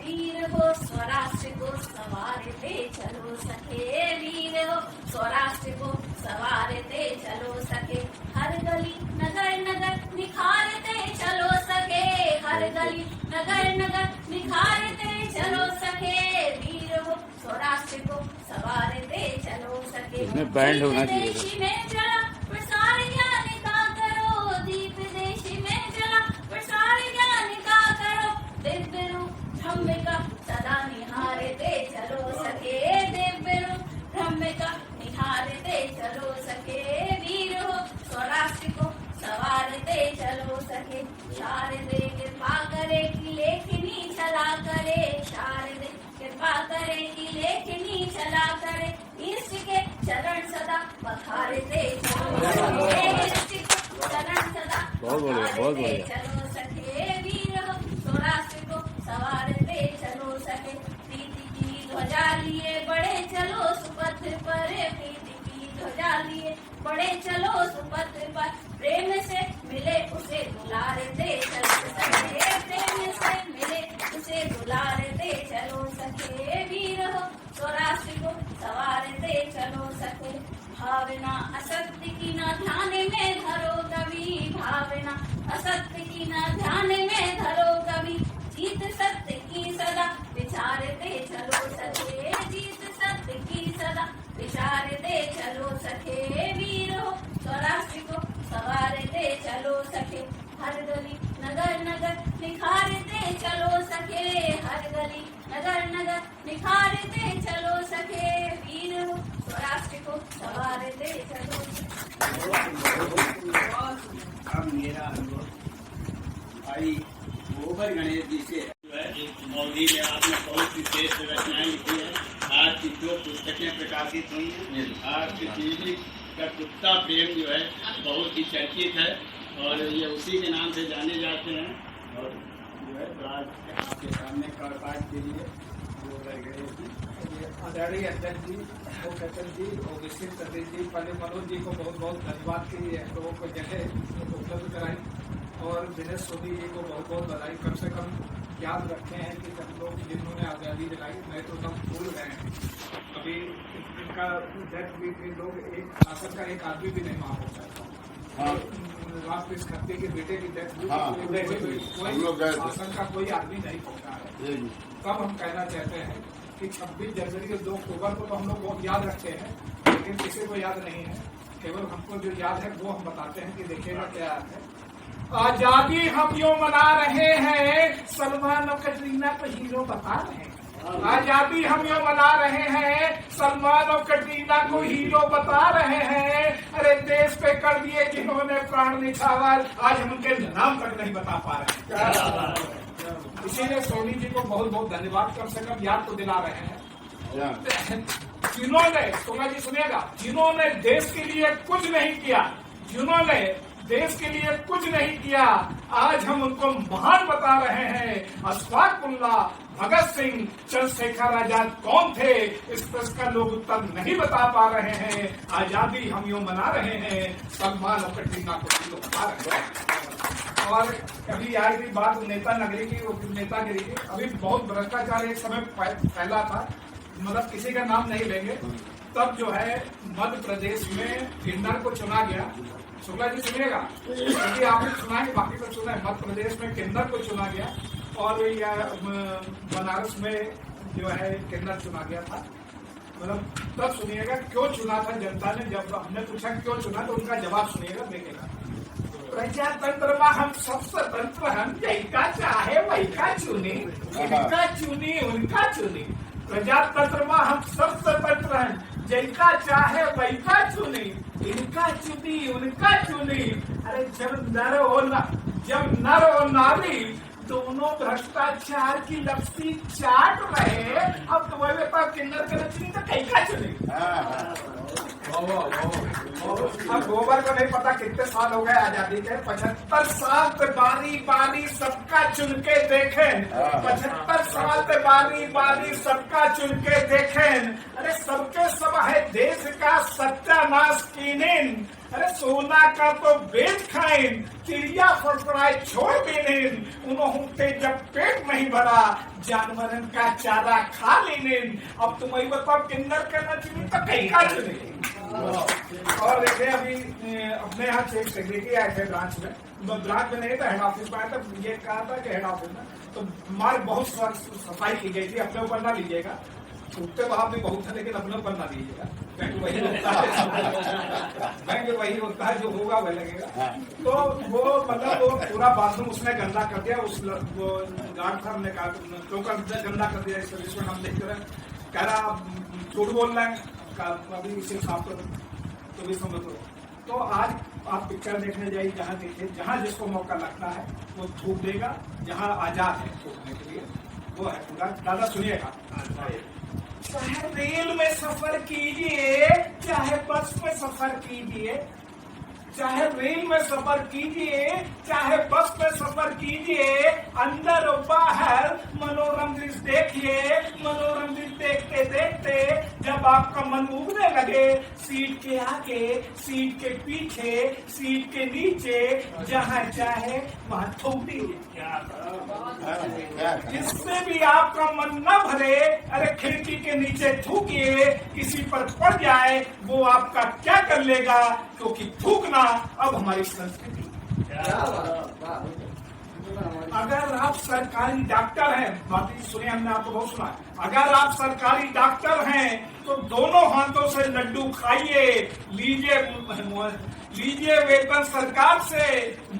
वीर हो स्वराष्ट्र को सवारते चलो सके, वीर हो स्वराष्ट्र को सवारते चलो सके, हर गली नगर नगर निखारते चलो सके, हर गली नगर नगर निखारते चलो सके, वीर हो स्वराष्ट्र को सवारते चलो सके। इसमें बैंड होना चाहिए। देश में जला प्रसार ज्ञान का करो, दीप देश में जला प्रसार ज्ञान का करो, दिव्य रूप ब्रह्म का सदा निहारते चलो सके, दिव्य रूप ब्रह्म का निहारते चलो सके, वीर हो स्वराष्ट्र को सवारते चलो सके, शारदे कृपा करे कि लेखनी चला करे, शारदे कृपा करे कि लेखनी चला करे, इष्ट के चरण सदा पखारते चलो सके, इष्ट के चरण सदा बहुत बढ़िया, बहुत पखारते बढ़िया। चलो सके, वीर हो स्वराष्ट्र को सवारते चलो सके, प्रीति की ध्वजा लिए बड़े चलो सुपथ पर, प्रीति की ध्वजा लिए बड़े चलो सुपथ पर, प्रेम से मिले उसे दुलारते चलो सके, प्रेम से मिले उसे दुलारते चलो सके, वीर हो स्वराष्ट्र को सवारते चलो सके, भावना असत्य की न ध्यान में धरो कभी, भावना असत्य की न ध्यान में धरो कभी, जीत सत्य की सदा विचारते चलो सके, जीत सत्य की सदा विचारते चलो सके, वीर हो स्वराष्ट्र को सवारते चलो सके, हर गली नगर नगर निखारते चलो सके, हर गली नगर नगर निखारते चलो सके, वीर हो स्वराष्ट्र को सवारते चलो अब मेरा अनुरोध भाई गोबर गणेश जी से जो है, मोदी में आपने बहुत सी श्रेष्ठ रचनाएं लिखी है, आज की जो पुस्तकें प्रकाशित हुई हैं, आज की पीढ़ी का कुत्ता प्रेम जो है बहुत ही चर्चित है और ये उसी के नाम से जाने जाते हैं। और जो है तो आज आपके सामने करपाठ के लिए गोबर गणेश जी, आदरणीय अध्यक्ष जी, मुख्य जी और विशिष्ट अतिथि जी, पहले मनोज जी को बहुत बहुत धन्यवाद के लिए लोगों को जगह उपलब्ध कराई, और दिनेश सोनी जी को बहुत बहुत बधाई। कम से कम याद रखे हैं कि हम लोग जिन्होंने आज़ादी दिलाई, नहीं तो सब भूल गए हैं। अभी इनका डेथ भी थे लोग, एक शासन का एक आदमी भी नहीं माफ हो सकता। राष्ट्र खत्ते के बेटे की डेथ हुई, कोई शासन का कोई आदमी नहीं पहुंचा है। तब हम कहना चाहते हैं कि 26 जनवरी और 2 अक्टूबर को तो हम लोग बहुत याद रखते हैं, लेकिन किसी को याद नहीं है। केवल हमको जो याद है वो हम बताते हैं कि देखिएगा क्या याद है। आजादी हम यूं मना रहे हैं, सलमान और कटरीना को हीरो बता रहे हैं। आजादी हम यूं मना रहे हैं, सलमान और कटरीना को हीरो बता रहे हैं। अरे देश पे कर दिए जिन्होंने प्राण निछावर, आज हम उनके नाम तक नहीं बता पा रहे। इसीलिए सोनी जी को बहुत बहुत धन्यवाद, कम से कम याद तो दिला रहे हैं। जिन्होंने, सोना जी सुनिएगा, जिन्होंने देश के लिए कुछ नहीं किया, जिन्होंने देश के लिए कुछ नहीं किया, आज हम उनको महान बता रहे हैं। अशफाक उल्लाह, भगत सिंह, चंद्रशेखर आजाद कौन थे, इस प्रश्न का लोग उत्तर नहीं बता पा रहे हैं। आजादी हम यूं मना रहे हैं, सलमान और कटरीना को हीरो बता रहे हैं। और कभी आई थी बात नेता नगरी की, नेतागिरी की, अभी बहुत भ्रष्टाचार एक समय फैला था, मतलब किसी का नाम नहीं लेंगे। तब जो है मध्य प्रदेश में किन्नर को चुना गया। शुक्ला जी सुनिएगा, क्योंकि आपने सुना है, बाकी तो सुना है। मध्य प्रदेश में किन्नर को चुना गया और बनारस में जो है किन्नर चुना गया था। मतलब तब सुनिएगा क्यों चुना था जनता ने। जब हमने पूछा क्यों चुना तो उनका जवाब सुनिएगा, देखेगा। प्रजातंत्र में हम सब स्वतंत्र, हम जैका चाहे वैका चुनी, इनका चुनी उनका चुनी। प्रजातंत्र में हम सब स्वतंत्र हैं, जैका चाहे वैका चुनी, इनका चुनी उनका चुनी। अरे जब नर और नारी दोनों भ्रष्टाचार की लपसी चाट रहे, अब तो वही पर किन्नर के चुनी तो कैका चुनी। अब गोबर को नहीं पता कितने साल हो गए आजादी के, 75 साल से बारी बारी सबका चुन के देखें, 75 साल से बारी बारी सबका चुन के देखें। अरे सबके सब है देश का सत्यानाश कीनेन। अरे सोना का तो बेच खाएं, चिड़िया फड़फड़ाए छोड़ देने। उन्होंने जब पेट नहीं भरा, जानवरन का चारा खा लेने। अब तुम वही बताओ किन्नर करना चाहिए तो कहीं का चुने। और देखिए अभी अपने यहाँ से एक सेक्रेटरी आए थे ब्रांच में नहीं था, हेड ऑफिस में आया था। ये कहा था कि हेड ऑफिस में तो हमारे बहुत सफाई की गई थी। अपने ऊपर ना लीजिएगा, छूटते वहां भी बहुत है, लेकिन अपने ऊपर ना लीजिएगा। बैंक वही होता है, बैंक वही होता है, जो होगा वह लगेगा। तो वो मतलब वो पूरा बाथरूम उसने गंदा कर दिया। उस वो गार्ड साहब ने कहा गंदा कर दिया, इस वजह से हम देखते रहे। कह रहा झूठ बोल रहे हैं, अभी इसे साफ करो तो भी समझ लो। तो आज आप पिक्चर देखने जाइए, जहाँ देखिए, जहाँ जिसको मौका लगता है वो थूक देगा। जहाँ आजाद है थूकने के लिए वो है पूरा। दादा सुनिएगा, चाहे रेल में सफर कीजिए, चाहे बस में सफर कीजिए, चाहे रेल में सफर कीजिए, चाहे बस में सफर कीजिए, अंदर और बाहर मनोरम दृश्य देखिए। मनोरम दृश्य देखते देखते जब आपका मन उबने लगे, सीट के आगे, सीट के पीछे, सीट के नीचे, जहाँ चाहे वहाँ थूक दीजिए। इससे भी आपका मन न भरे, अरे खिड़की के नीचे थूकिए, किसी पर पड़ जाए वो आपका क्या कर लेगा, क्योंकि थूकना अब हमारी संस्कृति। अगर आप सरकारी डॉक्टर हैं, बात सुनिए, हमने आपको बहुत सुना। अगर आप सरकारी डॉक्टर हैं तो दोनों हाथों से लड्डू खाइए, लीजिए वेतन सरकार से,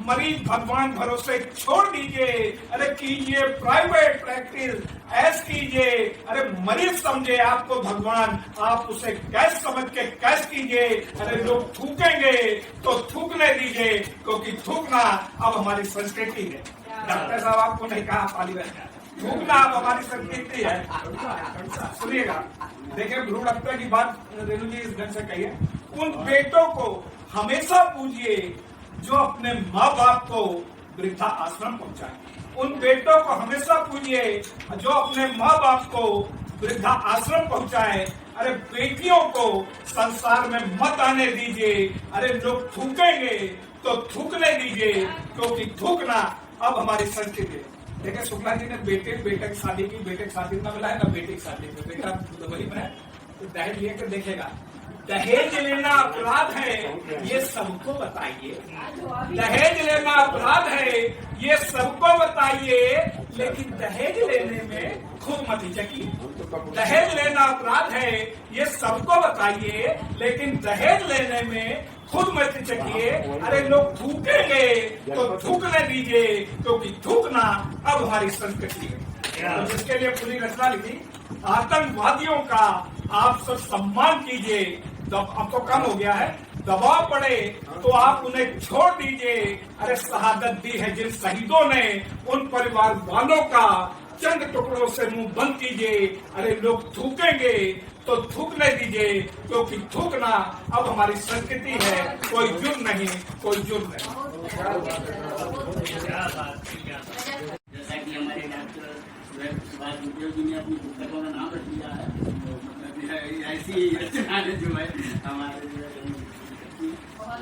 मरीज भगवान भरोसे छोड़ दीजिए। अरे कीजिए प्राइवेट प्रैक्टिस, ऐस कीजिए। अरे मरीज समझे आपको भगवान, आप उसे कैश समझ के कैश कीजिए। अरे लोग थूकेंगे तो थूकने दीजिए, क्योंकि थूकना अब हमारी संस्कृति है। डॉक्टर साहब आपको नहीं कहा पाली थूकना अब हमारी संस्कृति है। सुनिएगा, देखिए भ्रूण हत्या की बात रेणु जी इस ढंग से कहिए। उन बेटों को हमेशा पूजिए जो अपने माँ बाप को वृद्धा आश्रम पहुंचाए। उन बेटों को हमेशा पूजिए जो अपने माँ बाप को वृद्धा आश्रम पहुंचाए। अरे बेटियों को संसार में मत आने दीजिए। अरे लोग थूकेंगे तो थूकने दीजिए, क्योंकि थूकना अब हमारी संस्कृति है। देखिए शुक्ला जी ने बेटे की शादी की, बेटे की शादी में मिला है ना, बेटे की शादी में बेटा दुबई में है, तो दहेज लेकर देखेगा। दहेज लेना अपराध है ये सबको बताइए। दहेज लेना अपराध है ये सबको बताइए, लेकिन दहेज लेने में खुद मत हिचकिए। दहेज लेना अपराध है ये सबको बताइए, लेकिन दहेज लेने में खुद मत हिचकिए। अरे लोग थूकेंगे तो थूकने दीजिए, क्योंकि थूकना अब हमारी संस्कृति है। तो जिसके लिए पूरी रचना लिखी, आतंकवादियों का आप सब सम्मान कीजिए। अब तो कम हो गया है, दबाव पड़े तो आप उन्हें छोड़ दीजिए। अरे शहादत दी है जिन शहीदों ने, उन परिवार वालों का चंद टुकड़ों से मुंह बंद कीजिए। अरे लोग थूकेंगे तो थूकने दीजिए, क्योंकि थूकना अब हमारी संस्कृति है। कोई जुर्म नहीं, कोई जुर्म नहीं। जैसा कि हमारे डॉक्टर सुभाष मुखर्जी जी ने अपनी पुस्तकों का नाम रख दिया है, तो मतलब ऐसी रचना है जो है हमारे। बहुत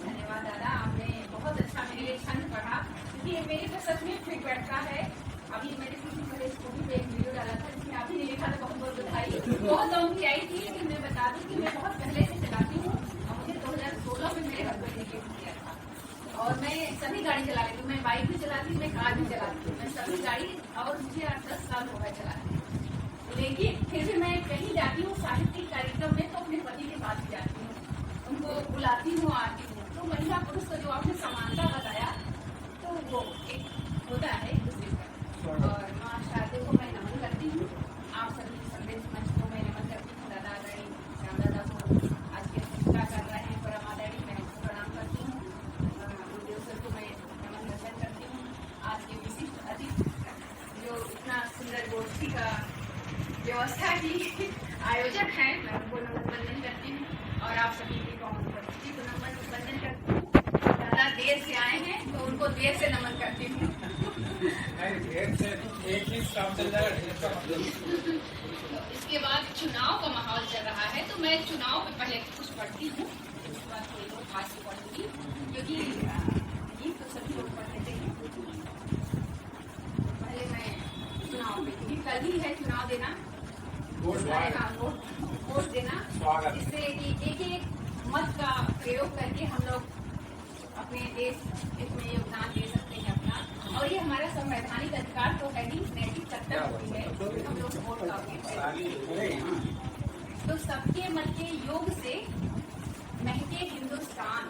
धन्यवाद दादा, आपने बहुत अच्छा मेरे लिए छंद पढ़ा, क्योंकि मेरे पे सच में फिट बैठता है। अभी मैंने किसी कॉलेज को भी एक वीडियो डाला था जिसमें आप ही ने लिखा था, बहुत बहुत बधाई। बहुत लोगों की आई थी, लेकिन मैं बता दूं कि मैं बहुत पहले से चलाती हूँ और मुझे 2016 में मेरे हस्बैंड ने गिफ्ट किया था। और मैं सभी गाड़ी चला लेती हूँ, मैं बाइक भी चलाती हूँ, मैं कार भी चलाती हूँ, मैं सभी गाड़ी लेकिन फिर भी मैं कहीं जाती हूँ साहित्यिक कार्यक्रम में तो अपने पति के पास ही जाती हूँ, उनको बुलाती हूँ, आती हूँ। तो महिला पुरुष को जो आपने समानता बताया तो वो एक होता है एक दूसरे का। और माँ शारदे को मैं नमन करती हूँ, आप सभी संदेश मंच को मैं नमन करती हूँ, दादा दादी श्याम दादा को आज के शिक्षा कर रहे हैं, परमा दादी मैं प्रणाम करती हूँ, गुरुदेव सर को मैं नमन दर्शन करती हूँ। आज के विशिष्ट अतिथि जो इतना सुंदर गोष्ठी का व्यवस्था की आयोजक है, मैं उनको नमन वंदन करती हूँ और आप सभी की उपस्थिति को नमन वंदन करती हूँ। दादा देर से आए हैं तो उनको देर से नमन करती हूँ। एक ही काम चल जाएगा, ढेर का मतलब। तो इसके बाद चुनाव का माहौल चल रहा है तो मैं चुनाव पे पहले कुछ पढ़ती हूँ, उसके बाद कोई और भाष्य पढ़ूंगी क्योंकि ये तो सभी लोग पढ़ लेते हैं। पहले मैं चुनाव पे, क्योंकि कल ही है चुनाव देना, वोट देना, जिससे एक एक मत का प्रयोग करके हम लोग अपने देश में योगदान दे सकते हैं अपना। और ये हमारा संवैधानिक अधिकार तो है ही, नैतिक कर्तव्य भी है, हम लोग वोट का तो सबके मत के योग से महके हिंदुस्तान,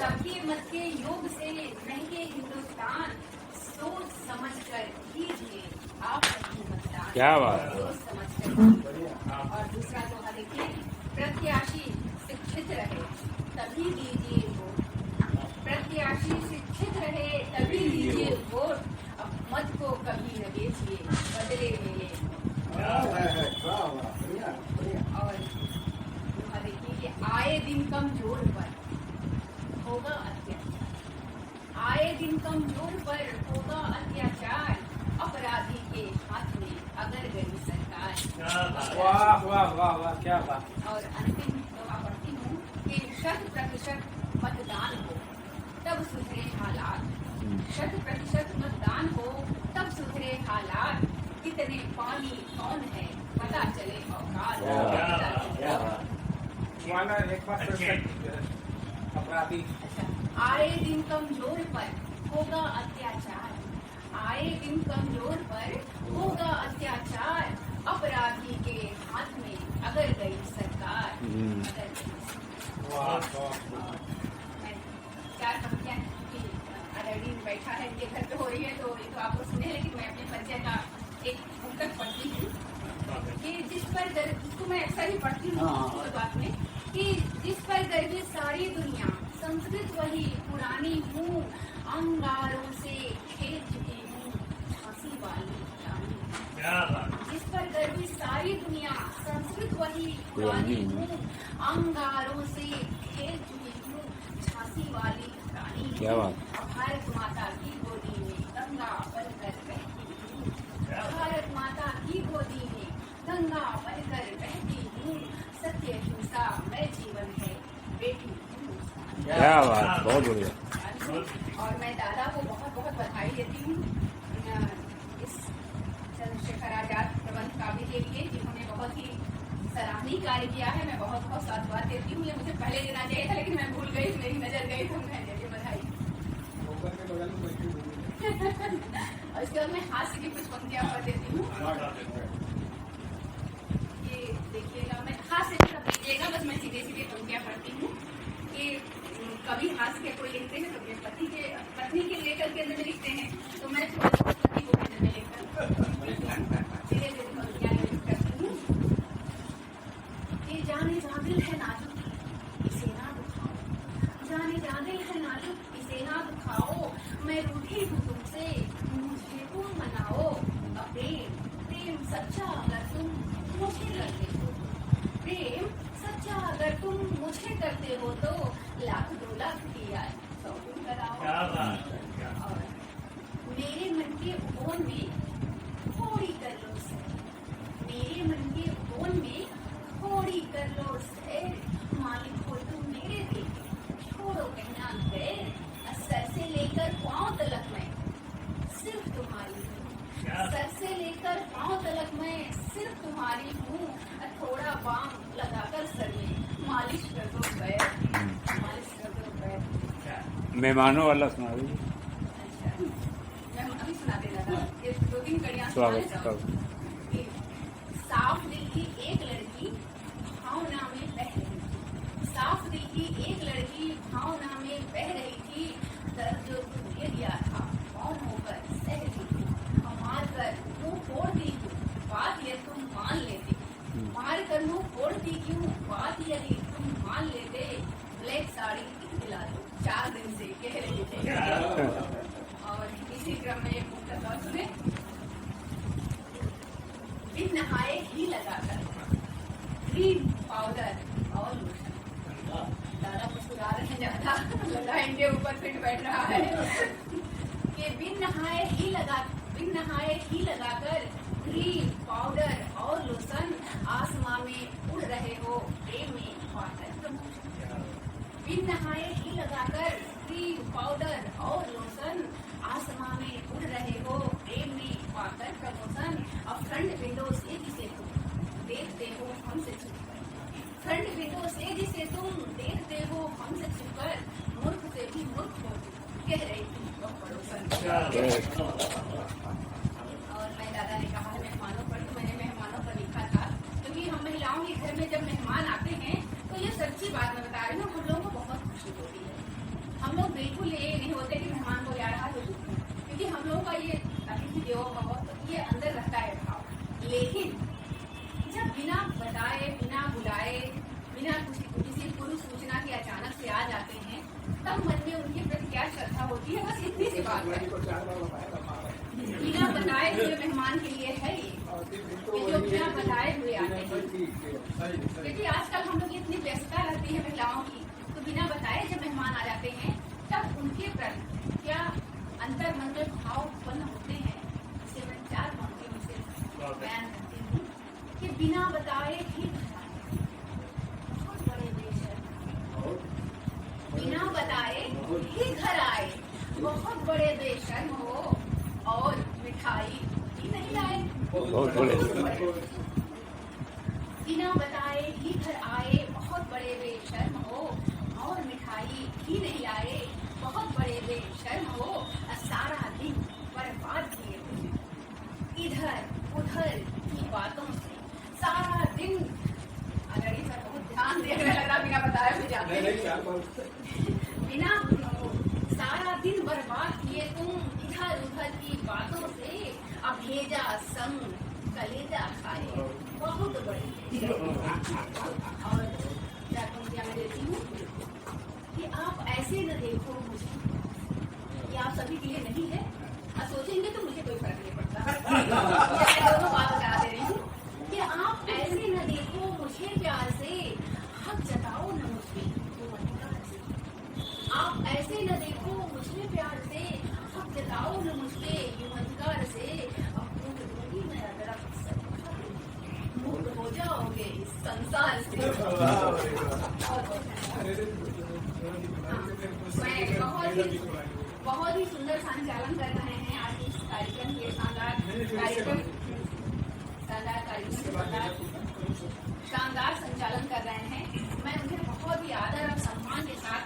सबके मत के योग से महके हिंदुस्तान, सोच समझ कर कीजिए आप मतदान, क्या बात, सोच समझ कर। और दूसरा दोहा देखिए, प्रत्याशी शिक्षित रहे तभी दीजिए वोट, प्रत्याशी शिक्षित रहे तभी दीजिए वोट, अब मत को कभी न बेचिए बदले में। और दोहा देखिए कि आए दिन कमजोर पर होगा अत्याचार, आए दिन कमजोर पर होगा अत्याचार, अपराधी के हाथ में अगर गई सरकार। वाह वाह वाह वाह, क्या बात। और अंतिम दोहा पढ़ती हूँ कि 100% मतदान हो तब सुधरे हालात, 100% मतदान हो तब सुधरे हालात, कितने पानी कौन है पता चले औकात। एक बार अपराधी आए दिन कमजोर पर होगा अत्याचार, आए दिन कमजोर पर होगा अत्याचार, अपराधी के हाथ में अगर गई सरकार। अगर मैं चार पंक्तियां ऑलरेडी बैठा है, इनके घर पे हो रही है तो ये तो आपको सुने, लेकिन मैं अपने परिचय का एक पुस्तक पढ़ती हूँ कि जिस पर जिसको मैं अक्सर ही पढ़ती हूँ बात में, कि जिस पर गर्वी सारी दुनिया, संस्कृत वही पुरानी हूँ, अंगारों से खेल चुकी हूँ झांसी वाली रानी। जिस पर गर्वी सारी दुनिया, संस्कृत वही पुरानी हूँ, अंगारों से खेल चुकी हूँ झांसी वाली रानी। क्या बात। भारत माता की गोदी में गंगा बनकर बहती हूँ, भारत माता की गोदी में गंगा बनकर बहती हूँ, सत्य हिंसा में जीवन है बेटी हिंदुस्तान। क्या बात, बहुत बढ़िया। और मैं दादा को बहुत बहुत बधाई देती हूँ इस चंद्रशेखर आजाद प्रबंध काव्य के लिए, जिन्होंने बहुत ही सराहनीय कार्य किया है। मैं बहुत बहुत साधुवाद देती हूँ। ये मुझे पहले देना चाहिए था लेकिन मैं भूल गई, मेरी नजर गई तो मैं देती बधाई। और इसके बाद मैं हास्य की कुछ पंक्तियां पढ़ देती हूँ। ये देखिएगा, मैं हास्य सब लीजिएगा, बस मैं सीधे सीधे पंक्तियां पढ़ती हूँ कि कभी हास्य के कोई लिखते हैं तो अपने पत्नी के लेकर के अंदर लिखते हैं, तो मैं थोड़ा सा पति को अंदर में लेकर सीधे सीधे पंक्तियां करती हूँ कि जाने जादिल है नाजुक इसे ना दुखाओ, जाने जादिल है नाजुक इसे ना दुखाओ, मैं रूठी हूँ तुमसे मुझे तुम मनाओ, प्रेम सच्चा अगर तुम मुझे करते हो, प्रेम सच्चा अगर तुम मुझे करते हो तो लाख 2 लाख की आए तो तुम कराओ। और मेरे मन के उपवन में थोड़ी कर लो सैर, मेरे मन के उपवन में थोड़ी कर लो सैर, मालिक हो तुम मेरे बेटे छोड़ो कहना गैर, सर से लेकर पांव तलक मैं सिर्फ तुम्हारी हूँ, सर से लेकर पांव तलक मैं सिर्फ तुम्हारी हूँ, थोड़ा बाम लगाकर सर में मालिश कर दो पैर, मालिश कर दो पैर। मेहमानों वाला सुना दीजिए। अच्छा, मैं अभी सुना देना था, ये 2-3 कड़ियाँ स्वागत सुनाने जाऊँ। साफ दिल की एक लड़की भावना में बह रही थी, साफ दिल की एक लड़की भावना में बह रही थी। दर्द जो तुझे दिया था मौन होकर सह रही थी, मार कर मुंह फोड़ती क्यों, बात यह तुम मान लेते, मार कर मुंह फोड़ती क्यों, बात यदि तुम मान लेते, ब्लैक साड़ी दिला दो 4 दिन से कह रही थे। और इसी क्रम में एक मुक्तसर सुने। बिन नहाए ही लगाकर क्रीम पाउडर और लोशन, दादा मुस्कुरा रहे हैं, ज्यादा लगा इनके ऊपर फिट बैठ रहा है कि बिन नहाए ही लगाकर क्रीम पाउडर और लोशन, आसमां में उड़ रहे हो प्रेम में पाकर प्रमोशन। बिन नहाए ही लगाकर क्रीम पाउडर और लोशन, आसमां में उड़ रहे हो प्रेम में पाकर प्रमोशन। अब फ्रंट विंडो से जिसे तुम देखते हो हमसे छुपकर, फ्रंट विंडो से जिसे तुम देखते हो हमसे छुपकर, मूर्ख से भी मूर्ख हो कह रही थी वो पड़ोसन। और मैं दादा ने कहा मेहमानों पर, तो मैंने मेहमानों पर लिखा था क्योंकि हम महिलाओं के घर में जब मेहमान आते हैं तो ये सच्ची बात मैं बता रही हूँ, हम लोगों को बहुत खुशी होती है। हम लोग बिल्कुल ये नहीं होते कि मेहमान को जा रहा है तो दुख, क्योंकि हम लोगों का ये अतिथि देवो भव तो ये अंदर रहता है भाव। लेकिन जब बिना बताए, बिना बुलाए, बिना किसी पूर्व सूचना के अचानक से आ जाते हैं, तब मन में उनके प्रति क्या श्रद्धा होती है, बस इतनी सी बात है। बिना बताए हुए मेहमान के लिए है ये जो बिना बताए हुए आते हैं, क्योंकि आजकल हम लोग इतनी व्यस्तता रहती है महिलाओं की, तो बिना बताए जब मेहमान आ जाते हैं तब उनके प्रति क्या अंतर मन में भाव उत्पन्न होते हैं, इसे मैं 4 पंक्तियों से बयान करती हूँ कि बिना बताए ही बहुत बड़े बेशर्म, बिना बताए ही घर आए, बहुत बड़े बेशर्म हो, और मिठाई ही नहीं लाए, बहुत बड़े, बिना बताए ही घर आए, बहुत बड़े बेशर्म हो, और मिठाई ही नहीं लाए, बहुत बड़े बेशर्म हो। सारा दिन बर्बाद किए इधर उधर की बातों से, सारा दिन अगर इस पर बहुत ध्यान देने लगा बिना बताए भी जाते बिना सारा दिन बर्बाद किए तुम इधर उधर की बातों से, अब भेजा संग कलेजा खाए बहुत बड़ी। और क्या पंक्तियां मैं देती हूँ कि आप ऐसे न देखो मुझे, ये आप सभी के लिए नहीं है, आप सोचेंगे तो मुझे कोई फर्क नहीं पड़ता। मैं दोनों बात बता दे रही हूँ कि आप ऐसे न देखो मुझे प्यार से, हक जताओ न मुझे तुम अधिकार से। आप ऐसे न देखो मुझे प्यार से, हक जताओ न मुझे यूं अधिकार से। अब मुक्त दूंगी मैं अगर आप मुक्त हो जाओगे इस संसार से। मैं बहुत ही सुंदर संचालन कर रहे हैं आज इस कार्यक्रम के, शानदार संचालन कर रहे हैं। मैं उन्हें बहुत ही आदर और सम्मान के साथ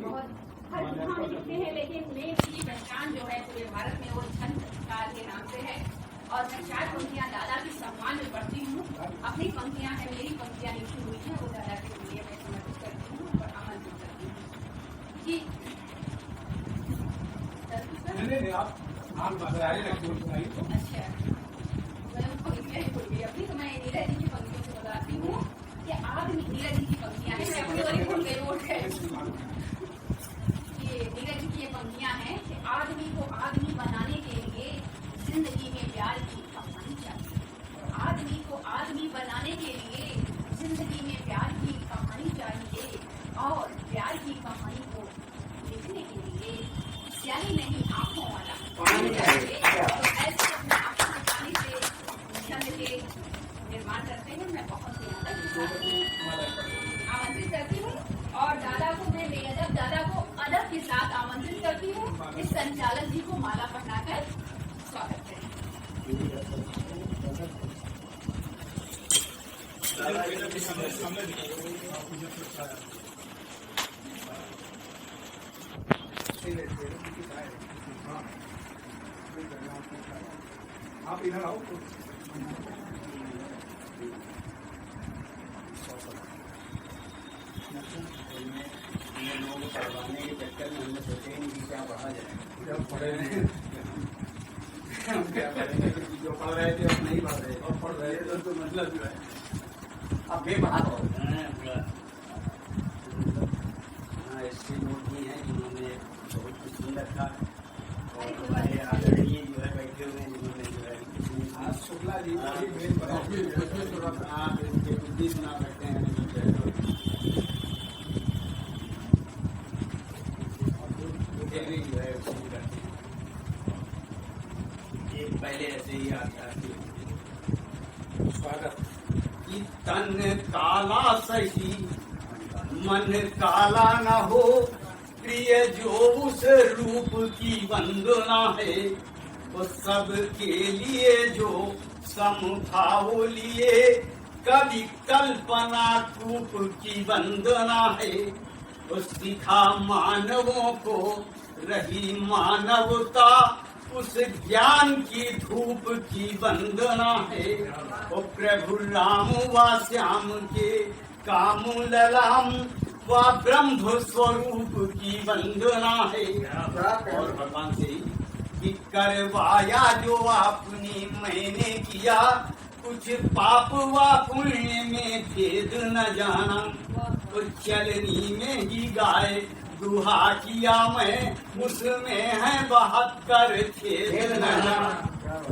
बहुत हर विधा में लिखते हैं, लेकिन मेरी पहचान जो है पूरे भारत में वो छंद काल के नाम से है। और मैं 4 पंक्तियां दादा के सम्मान में पढ़ती हूँ। अपनी पंक्तियां हैं, मेरी पंक्तियां लिखी हुई हैं, वो दादा के लिए मैं समर्पित करती हूँ और आमंत्रित करती हूँ कि अच्छा, मैं पंक्तियां ही भूल गई अभी, तो मैं नीरज जी की पंक्तियों से बताती हूँ कि आदमी, नीरज जी की पंक्तियां हैं, मैं अपनी वाली भूल गई, उठ गए। ये नीरज जी की ये पंक्तियां हैं कि आदमी को आदमी बनाने के लिए जिंदगी में प्यार की कहानी चाहिए। आदमी को आदमी बनाने के लिए जिंदगी में प्यार की कहानी चाहिए, और प्यार की कहानी को लिखने के लिए स्याही नहीं आंखों वाला पानी चाहिए। तो ऐसे अपने आंखों के पानी से छंद के निर्माण करते हैं। मैं बहुत ही आमंत्रित करती हूँ और दादा को मैं बेअदब, दादा को अदब के साथ आमंत्रित करती हूँ। इस संचालक जी को माला पहनाकर स्वागत करें। आप इधर आओ। में ये लोगों को पढ़वाने के चक्कर में हमने सोचे ही नहीं कि क्या पढ़ा जाए। जब पढ़े नहीं हम क्या पढ़ेंगे, क्योंकि जो पढ़ रहे थे अब नहीं पढ़ रहे, और पढ़ रहे थे तो मतलब जो है अब बेपढ़ा हो ऐसे लोग भी हैं जिन्होंने बहुत कुछ सुन रखा है और हमारे आदरणीय जो है बैठे हुए हैं जिन्होंने जो है आज शुक्ला जी की मेल बनाई आप इनके कुछ भी सुना सकते हैं जो है शुरू करते हैं। ये पहले ऐसे ही आता है स्वागत कि तन काला सही मन काला न हो, प्रिय जो उस रूप की वंदना है, वो सब के लिए जो समभाव लिए, कभी कल्पना कूप की वंदना है, वो सिखा मानवों को रही मानवता, उस ज्ञान की धूप की वंदना है, वो प्रभु राम व श्याम के काम ललाम व ब्रह्म स्वरूप की वंदना है। और भगवान से ही कि करवाया जो आपने मैंने किया, कुछ पाप व पुण्य में भेद न जाना, तो चलनी में ही गाय दुहा किया मैं, उसमें है 72 छेद न जाना।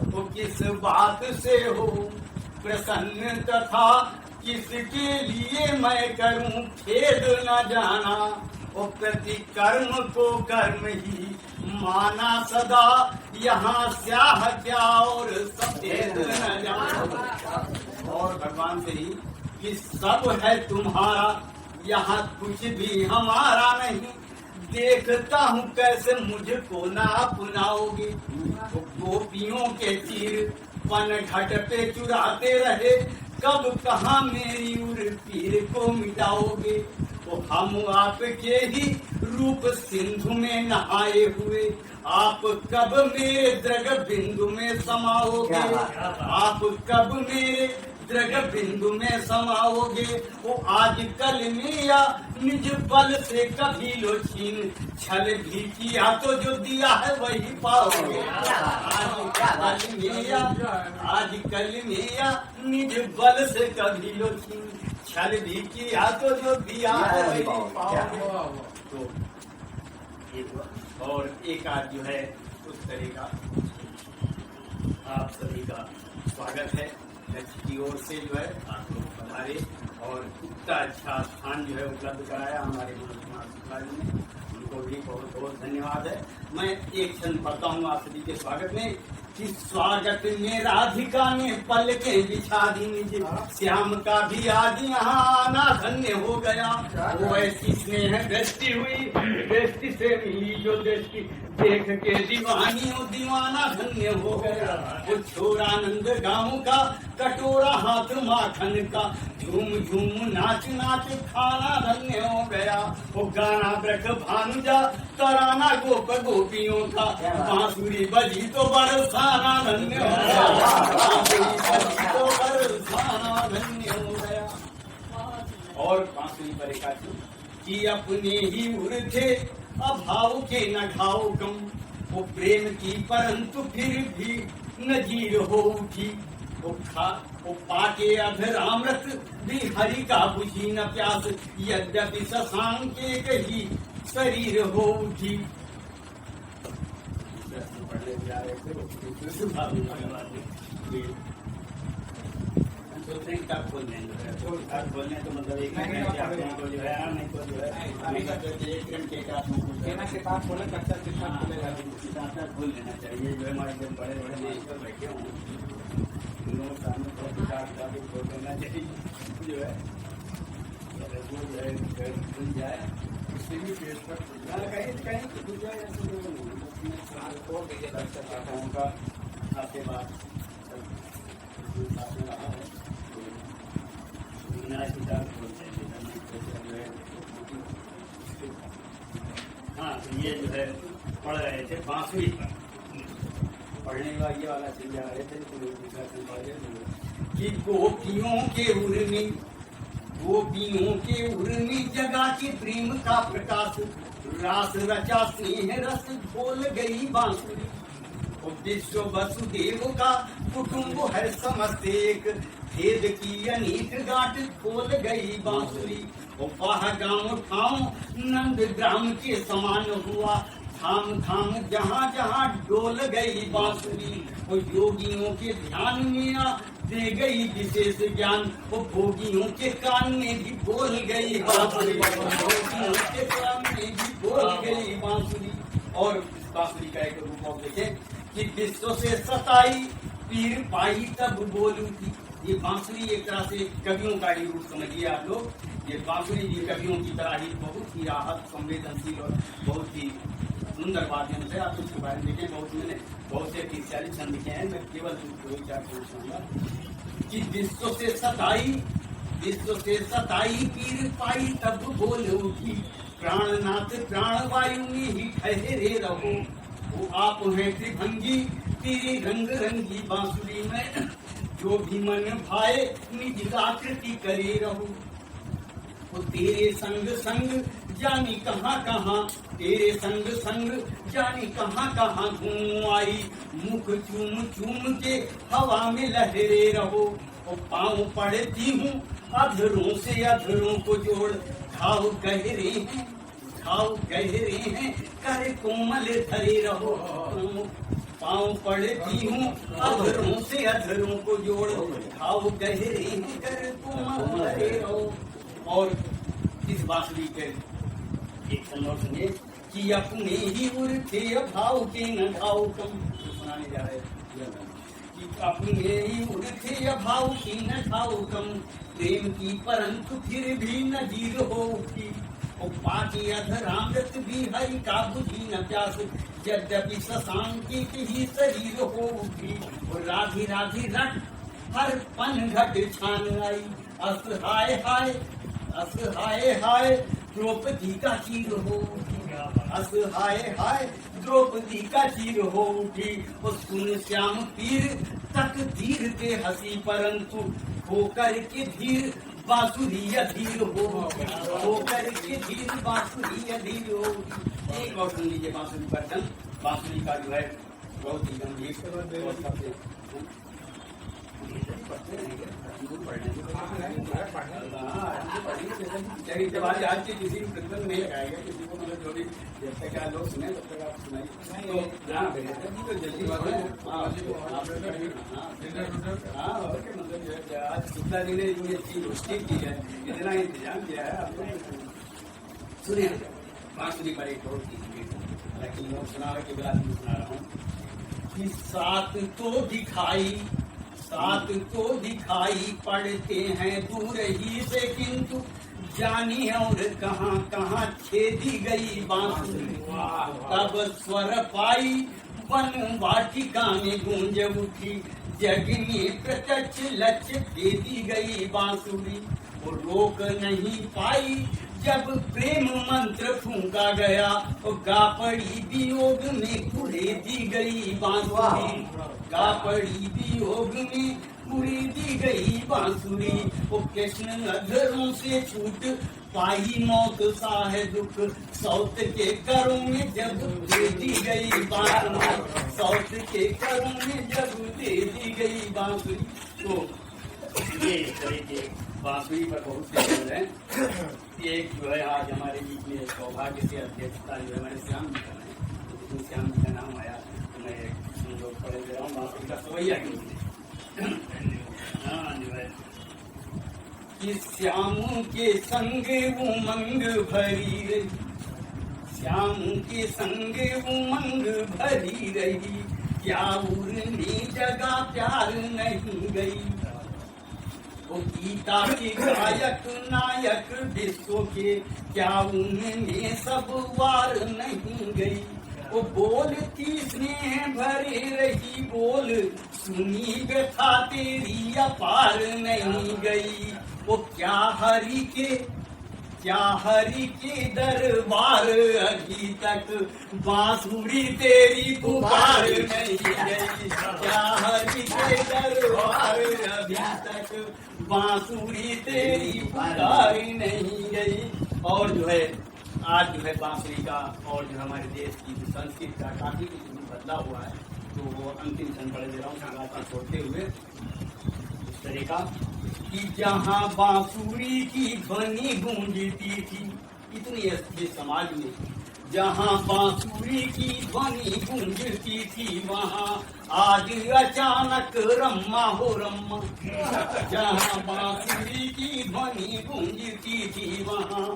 तो किस बात से हो प्रसन्न तथा, किसके लिए मैं करूं खेद न जाना, और प्रति कर्म को कर्म ही माना सदा, यहाँ स्याह क्या और सफेद न जाना। और भगवान से ही कि सब है तुम्हारा, यहाँ कुछ भी हमारा नहीं, देखता हूँ कैसे मुझको ना अपनाओगे। तो गोपियों के चीर पन घट पे चुराते रहे, कब कहाँ मेरी उर पीर को मिटाओगे। तो हम आपके ही रूप सिंधु में नहाए हुए, आप कब मेरे द्रग बिंदु में समाओगे, आप कब मेरे द्रग बिंदु में समाओगे। वो आज कल में या निज बल से कभी लो छीन, छल भी किया तो जो दिया है वही पाओगे। आज कल में या निज बल से कभी लो छीन, छल भी किया तो जो दिया है वही पाओगे। तो और एक आज जो है उस तरह का आप सभी का स्वागत है की ओर से जो है आप लोग पधारे और इतना अच्छा स्थान जो है उपलब्ध कराया हमारे मनोज कुमार शुक्ला जी ने, उनको भी बहुत बहुत धन्यवाद है। मैं एक क्षण पढ़ता हूँ आप सभी के स्वागत में कि स्वागत में राधिका ने पलके बिछा दी निज, श्याम का भी आज यहाँ आना धन्य हो गया। वो ऐसी स्नेह दृष्टि हुई, दृष्टि से मिली जो दृष्टि, देख के दीवानी और दीवाना धन्य हो गया। वो छोरानंद गाँव का कटोरा हाथ माखन का, झूम झूम नाच नाच खाना धन्य हो गया। वो गाना ब्रख भानुजा तराना गोप गोपियों का, बांसुरी बजी तो बरसाना धन्य हो गया, बांसुरी बजी तो बरसाना धन्य हो गया। और बांसुरी पर एक कि अपने ही उर थे अभाव के न घाव कम, वो प्रेम की परंतु फिर भी नजीर हो उठी। वो पाके अधरामृत भी हरि का बुझी न प्यास, यद्यपि शशांक के ही शरीर हो उठी। बोलने तो मतलब एक को जो है नहीं तो जो है किताब बोले कच्चा किताब बोलेगा, किताब खोल लेना चाहिए। जो है हमारे एकदम बड़े बड़े मास्टर बैठे हों, लोगों सामने थोड़ा किताब खोल लेना चाहिए जो है, वो जो है खुल जाए, किसी भी पेज पर कहीं कहीं खुल जाए। खोल दीजिए उनका आशीर्वाद रहा है। हाँ, तो ये जो है पढ़ रहे थे बांसुरी पर, पढ़ने का ये वाला चीज आ रहे थे कि गोपियों के उर्मी गोपियों के उर्मी जगा के प्रेम का प्रकाश, रास रचा स्नेह रस घोल गई बांसुरी। और विश्व वसुदेव का कुटुंब है समस्त एक, भेद की अनेक गांठ खोल गई बांसुरी। और वह गाँव ठाव नंद ग्राम के समान हुआ, धाम धाम जहाँ जहाँ डोल गई बांसुरी। और योगियों के ध्यान में दे गई विशेष ज्ञान, वो भोगियों के कान में भी बोल गई बांसुरी, भोगियों के कान में भी बोल गई बांसुरी। और इस बांसुरी का एक रूप और देखें कि विश्व से सताई पीर पाई तब बोलू थी। ये बांसुरी एक तरह से कवियों का ही रूप समझिए आप लोग। ये बांसुरी भी कवियों की तरह ही बहुत ही राहत संवेदनशील और बहुत ही सुंदर वाद्यंत्र है। आप उसके बारे में देखें, मैंने बहुत से 30-40 छंद लिखे हैं। मैं केवल 2-4 पूछूंगा कि विश्व से सताई पीर पाई तब बोल उठी, प्राणनाथ प्राण वायु में ही ठहरे रहो। वो आप हैं त्रिभंगी तेरी रंग रंगी बांसुरी में, जो भी मन भाए निज आकृति करे रहो। वो तेरे संग संग जानी कहाँ कहाँ, तेरे संग संग जानी कहाँ कहाँ घूम आई, मुख चूम चूम के हवा में लहरे रहो। और पाँव पड़ती हूँ अधरों से अधरों को जोड़, घाव गहरे हैं कर कोमल धरे रहो। पाँव पड़ती हूँ अधरों से अधरों को जोड़, घाव गहरे हैं कर कोमल धरे रहो। और इस बांसुरी के एक संदर्भ सुनिए कि अपने ही उर्थे भाव के न घाव कम, सुनाने जा रहे हैं कि अपने ही उर्थे भाव के न घाव कम, प्रेम की परंतु फिर भी नजीर हो उठी। और पाके अधरामृत भी हरि का बुझी न प्यास, यद्यपि शशांकी ही शरीर हो उठी। और राधी राधी रट हर पन घट छान आई, असहाय हाय असहाय हाय द्रौपदी का चीर हो उठी, असहाय हाय द्रौपदी का चीर हो उठी। और सुन श्याम पीर तक धीर के हंसी, परंतु होकर के धीर बांसुरी अधीर हो, होकर के धीर बांसुरी अधीर हो। एक और सुन लीजिए बांसुरी का ढंग, बांसुरी का जो है बहुत ही गंभीर जब आज की किसी को प्रतिबंध नहीं लगाएगा, किसी को मतलब जो भी जब तक आप लोग सुने तब तक आप सुनाइए तो जल्दी मतलब आज शुक्ला जी ने जो ये चीज रोशनी की है, इतना इंतजाम किया है आप लोग सुनिए। बांसुरी पर एक बहुत चीज, हालांकि लोग सुना के बिला सुना रहा हूँ कि सात तो दिखाई पड़ते हैं दूर ही से, किंतु जानी और कहाँ कहाँ छेदी गई बांसुरी। तब स्वर पाई वन वाटिका में गूंज उठी, जग में प्रत्यक्ष लक्ष्य दे दी गई बांसुरी। वो रोक नहीं पाई जब प्रेम मंत्र फूंका गया, तो गा पड़ी वियोग में कुड़े दी गई बांसुरी, गा पड़ी वियोग में कुड़े दी गई बांसुरी। वो कृष्ण अधरों से छूट पाई मौत सा है दुख, सौत के करों में जब दे दी गई बांसुरी, सौत के करों में जब दे दी गई बांसुरी। तो ये इस तरह के बांसुरी पर बहुत से शब्द हैं। एक जो है आज हमारे बीच में सौभाग्य से अध्यक्षता जो है हमारे श्याम जी कर रहे हैं, श्याम जी का नाम आया, मैं संयोग पढ़े दे रहा हूँ बांसुरी का सवैया कि श्याम के संग उमंग भरी रही, श्याम के संग उमंग भरी रही, क्या उड़ने जगह प्यार नहीं गई। वो गीता के गायक नायक विश्व के, क्या उनमें सब वार नहीं गई। वो बोलती स्नेह भरे रही बोल, सुनी व्यथा तेरी अपार नहीं गई। वो क्या हरि के दरबार अभी तक बांसुरी तेरी पुकार नहीं गई, क्या हरि के दरबार अभी तक बांसुरी तेरी पुकारी नहीं गई। और जो है आज जो है बांसुरी का और जो हमारे देश की संस्कृति का काफी कुछ बदला हुआ है। तो वो अंतिम क्षण पड़े दे रहा हूँ समाज को छोड़ते हुए इस तरह का कि जहाँ बांसुरी की ध्वनि गूंजती थी, इतनी अच्छी समाज में जहाँ बांसुरी की ध्वनि गूंजती थी वहाँ आज अचानक रम्मा हो रम्मा। जहाँ बांसुरी की ध्वनि गूंजती थी वहाँ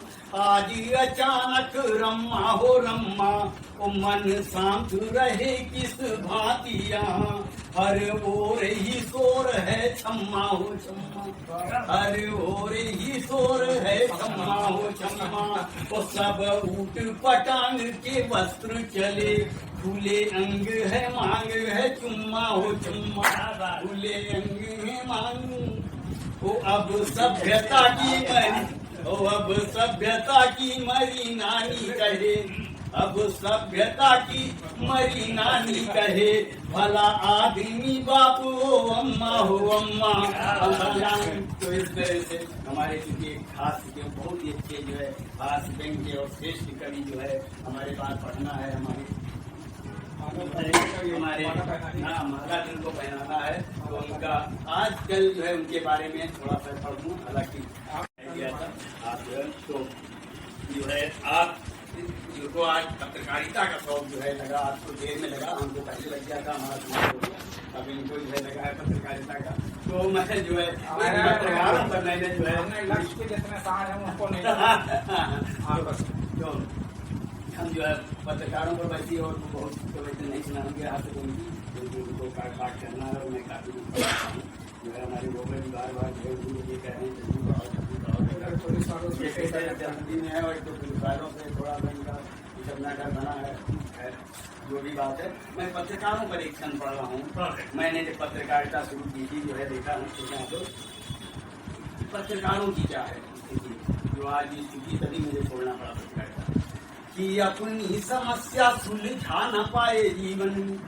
आज अचानक रम्मा हो रम्मा। ओ मन शांत रहे किस भांति यहाँ, हर ओर ही शोर है छम्मा हो छम्मा, हर ओर ही शोर है छम्मा हो छम्मा। वो सब ऊट पटांग के वस्त्र चले, खुले अंग है मांग है चुम्मा हो चुम्मा, खुले अंग है मांग। ओ अब सभ्यता की मरी, ओ अब सभ्यता की मरी नानी कहे, अब सभ्यता की मरी नानी कहे, भला आदमी बाप हो अम्मा हो अम्मा। तो इस तरह से हमारे चूंकि खास बहुत ही अच्छे जो है खास बैंक के और श्रेष्ठ कवि जो है हमारे पास पढ़ना है, हमारे माला जिनको पहनाना है तो उनका आजकल जो है उनके बारे में थोड़ा सा पढ़ूँ। हालांकि आप जो है तो जो है आप जिनको आज पत्रकारिता का शौक जो है लगा, आपको देर में लगा, हमको पहले लग गया था, हमारा समाज हो गया, अब इनको जो है लगा है पत्रकारिता का। तो मैं जो है पत्रकारों पर मैंने जो है लक्ष्य के जितने सार हैं उनको नहीं तो हम जो है पत्रकारों पर वैसी और बहुत तो वैसे नहीं सुनाएंगे आप उनकी, क्योंकि उनको पाठ करना है और मैं काफी जो है हमारे गोबर जी बार बार जो है ये कह रहे हैं जन्मदिन है और तो पुलिसवालों से थोड़ा सा इनका विषमनाकर बना है जो भी बात है। मैं पत्रकारों पर एक क्षण पढ़ रहा हूँ। मैंने जब पत्रकारिता शुरू की थी जो है देखा हूँ तो पत्रकारों की क्या है स्थिति, जो आज की स्थिति तभी मुझे छोड़ना पड़ा पत्रकारिता कि अपनी समस्या सुलझा न पाए जीवन में।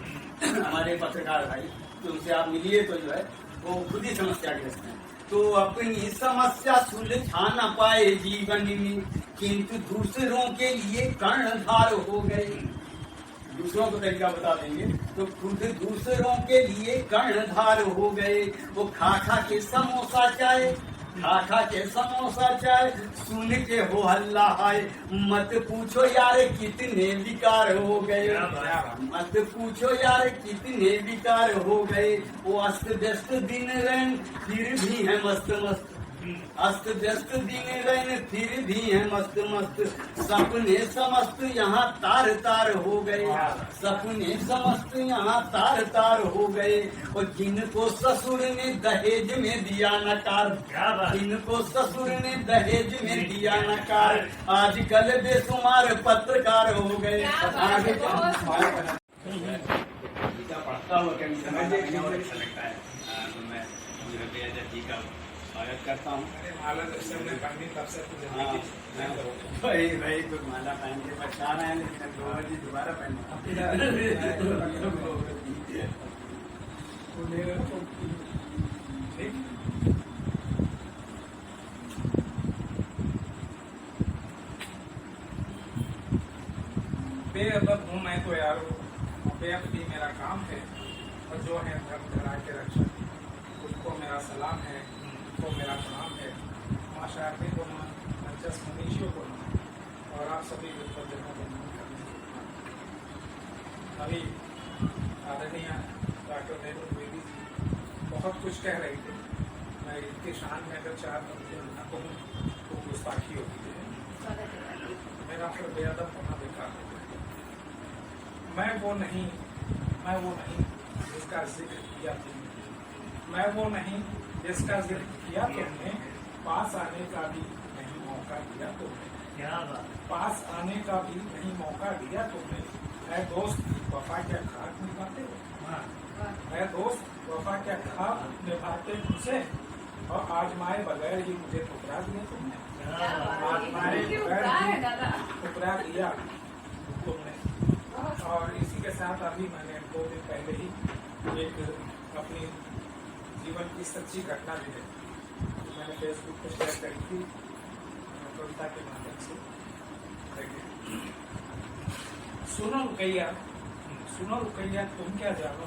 हमारे पत्रकार भाई तो उनसे आप मिलिए तो जो है वो खुद ही समस्याग्रस्त है, तो अपनी समस्या सुलझा न पाए जीवन में, किंतु दूसरों के लिए कर्णधार हो गए। दूसरों को तरीका बता देंगे तो खुद दूसरों के लिए कर्णधार हो गए। वो खा खा के समोसा चाय, खा खा के समोसा चाय, सुन के हो हल्ला हाय, मत पूछो यार कितने विकार हो गए, मत पूछो यार कितने विकार हो गए। वो अस्त व्यस्त दिन रैन फिर भी है मस्त मस्त, अस्त व्यस्त दिन रैन फिर भी है मस्त मस्त। सपने समस्त यहाँ तार तार हो गए, सपने समस्त यहाँ तार तार हो गए। और जिनको ससुर ने दहेज में दिया नकार, जिनको ससुर ने दहेज में दिया नकार, आजकल बेशुमार पत्रकार हो गए। पढ़ता हुआ कभी समझ और अच्छा लगता है तो मैं जी का स्वागत करता हूँ। भाई तो माला पहन के बचा रहे हैं लेकिन गोबर जी दोबारा बेअदब हूँ मैं तो यार, बेअदबी मेरा काम है। और जो है धर्म धरा के रक्षक उसको मेरा सलाम है, उनको मेरा प्रणाम है। माँ शारदी को ना, मंचस मनीषियों को ना, और आप सभी विद्वजनों को नमन करने। अभी आदरणीय डॉक्टर नेहरू द्विवेदी जी बहुत कुछ कह रही थी। मैं इनकी शान में अगर 4 पंक्तियां न कहूँ तो गुस्ताखी होती है, मेरा फिर बेअदब होना बेकार हो गया। मैं वो नहीं जिसका जिक्र किया तुमने, मैं वो नहीं जिसका जिक्र किया तुमने, पास आने का भी नहीं मौका दिया तुमने, पास आने का भी नहीं मौका दिया तुमने। है दोस्त वफा क्या खाक निभाते हो, है दोस्त वफा क्या खाक निभाते तुमसे, और आजमाए बगैर ही मुझे ठुकरा दिया तुमने, आजमाए बगैर ही ठुकरा दिया तुमने। और इसी के साथ अभी मैंने 2 दिन पहले ही एक अपनी जीवन की सच्ची घटना भी देखी। मैंने फेसबुक पे शेयर करी थी कविता के माध्यम से। सुनो रुकैया तुम क्या जानो,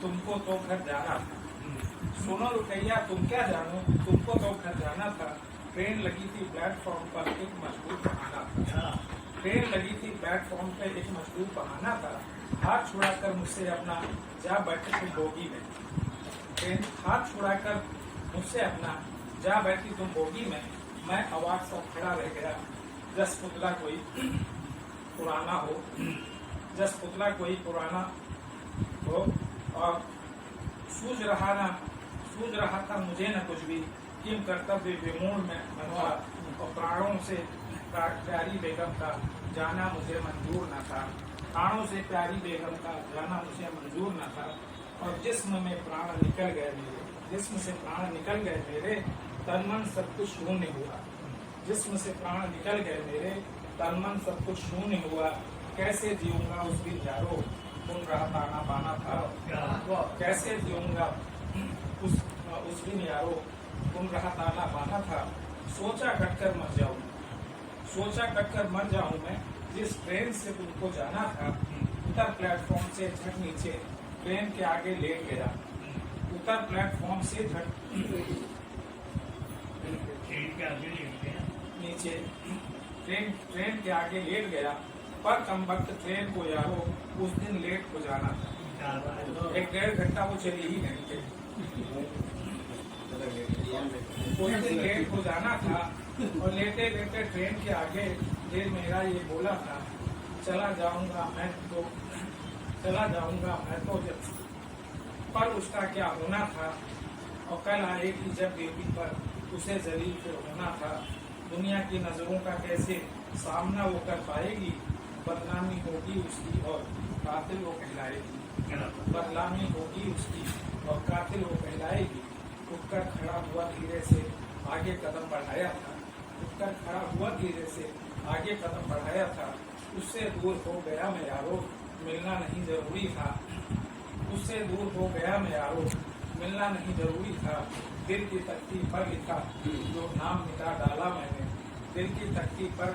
तुमको तो घर जाना था। सुनो रुकैया तुम क्या जानो, तुमको तो घर जाना था। ट्रेन लगी थी प्लेटफॉर्म पर, एक मजबूर बहाना था। ट्रेन लगी थी प्लेटफॉर्म पर, एक मजबूर बहाना था। हाथ छुड़ाकर मुझसे अपना जा बैठे तुम बोगी में। ट्रेन हाथ छुड़ाकर मुझसे अपना जा बैठी तुम बोगी में। मैं आवाज सा खड़ा रह गया, जस पुतला कोई पुराना हो, जस पुतला कोई पुराना हो। और सूझ रहा था मुझे न कुछ भी, किम कर्तव्य विमूढ़ में मनवा। और प्राणों से प्यारी बेगम का जाना मुझे मंजूर न था। प्राणों से प्यारी बेगम का जाना मुझे मंजूर न था। और जिस्म में प्राण निकल गए मेरे, जिस्म से प्राण निकल गए मेरे, तन मन सब कुछ शून्य हुआ। जिस्म से प्राण निकल गए मेरे, तन मन सब कुछ शून्य हुआ। कैसे जीऊंगा उस दिन यारो, तुम रहा ताना बाना था। कैसे जीऊंगा उस दिन यारो, तुम रहा ताना बाना था। सोचा कटकर मर जाऊं, सोचा कटकर मर जाऊं मैं। जिस ट्रेन से तुमको जाना था, उतर प्लेटफॉर्म से झट नीचे, ट्रेन के आगे लेट गया। उतर प्लेटफॉर्म से झट नीचे, ट्रेन के आगे लेट गया। पर कम वक्त ट्रेन को यारो उस दिन लेट हो जाना था। 1-1.5 घंटा वो चली ही नहीं थी। उस दिन लेट हो जाना था। और लेटे लेटे ट्रेन के आगे फिर मेरा ये बोला था, चला जाऊंगा मैं तो जब। पर उसका क्या होना था। और कल आएगी जब बेटी पर उसे जलील फिर होना था। दुनिया की नजरों का कैसे सामना वो कर पाएगी। बदनामी होगी उसकी और कातिल वो कहलाएगी। बदनामी होगी उसकी और कातिल वो कहलाएगी। उठकर खड़ा हुआ धीरे से आगे कदम बढ़ाया था। उठकर खड़ा हुआ धीरे से आगे कदम बढ़ाया था। उससे दूर हो गया मैं यारो, मिलना नहीं जरूरी था। उससे दूर हो गया मैं यारो, मिलना नहीं जरूरी था। दिल की तख्ती पर लिखा जो नाम मिटा डाला मैंने। दिल की तख्ती पर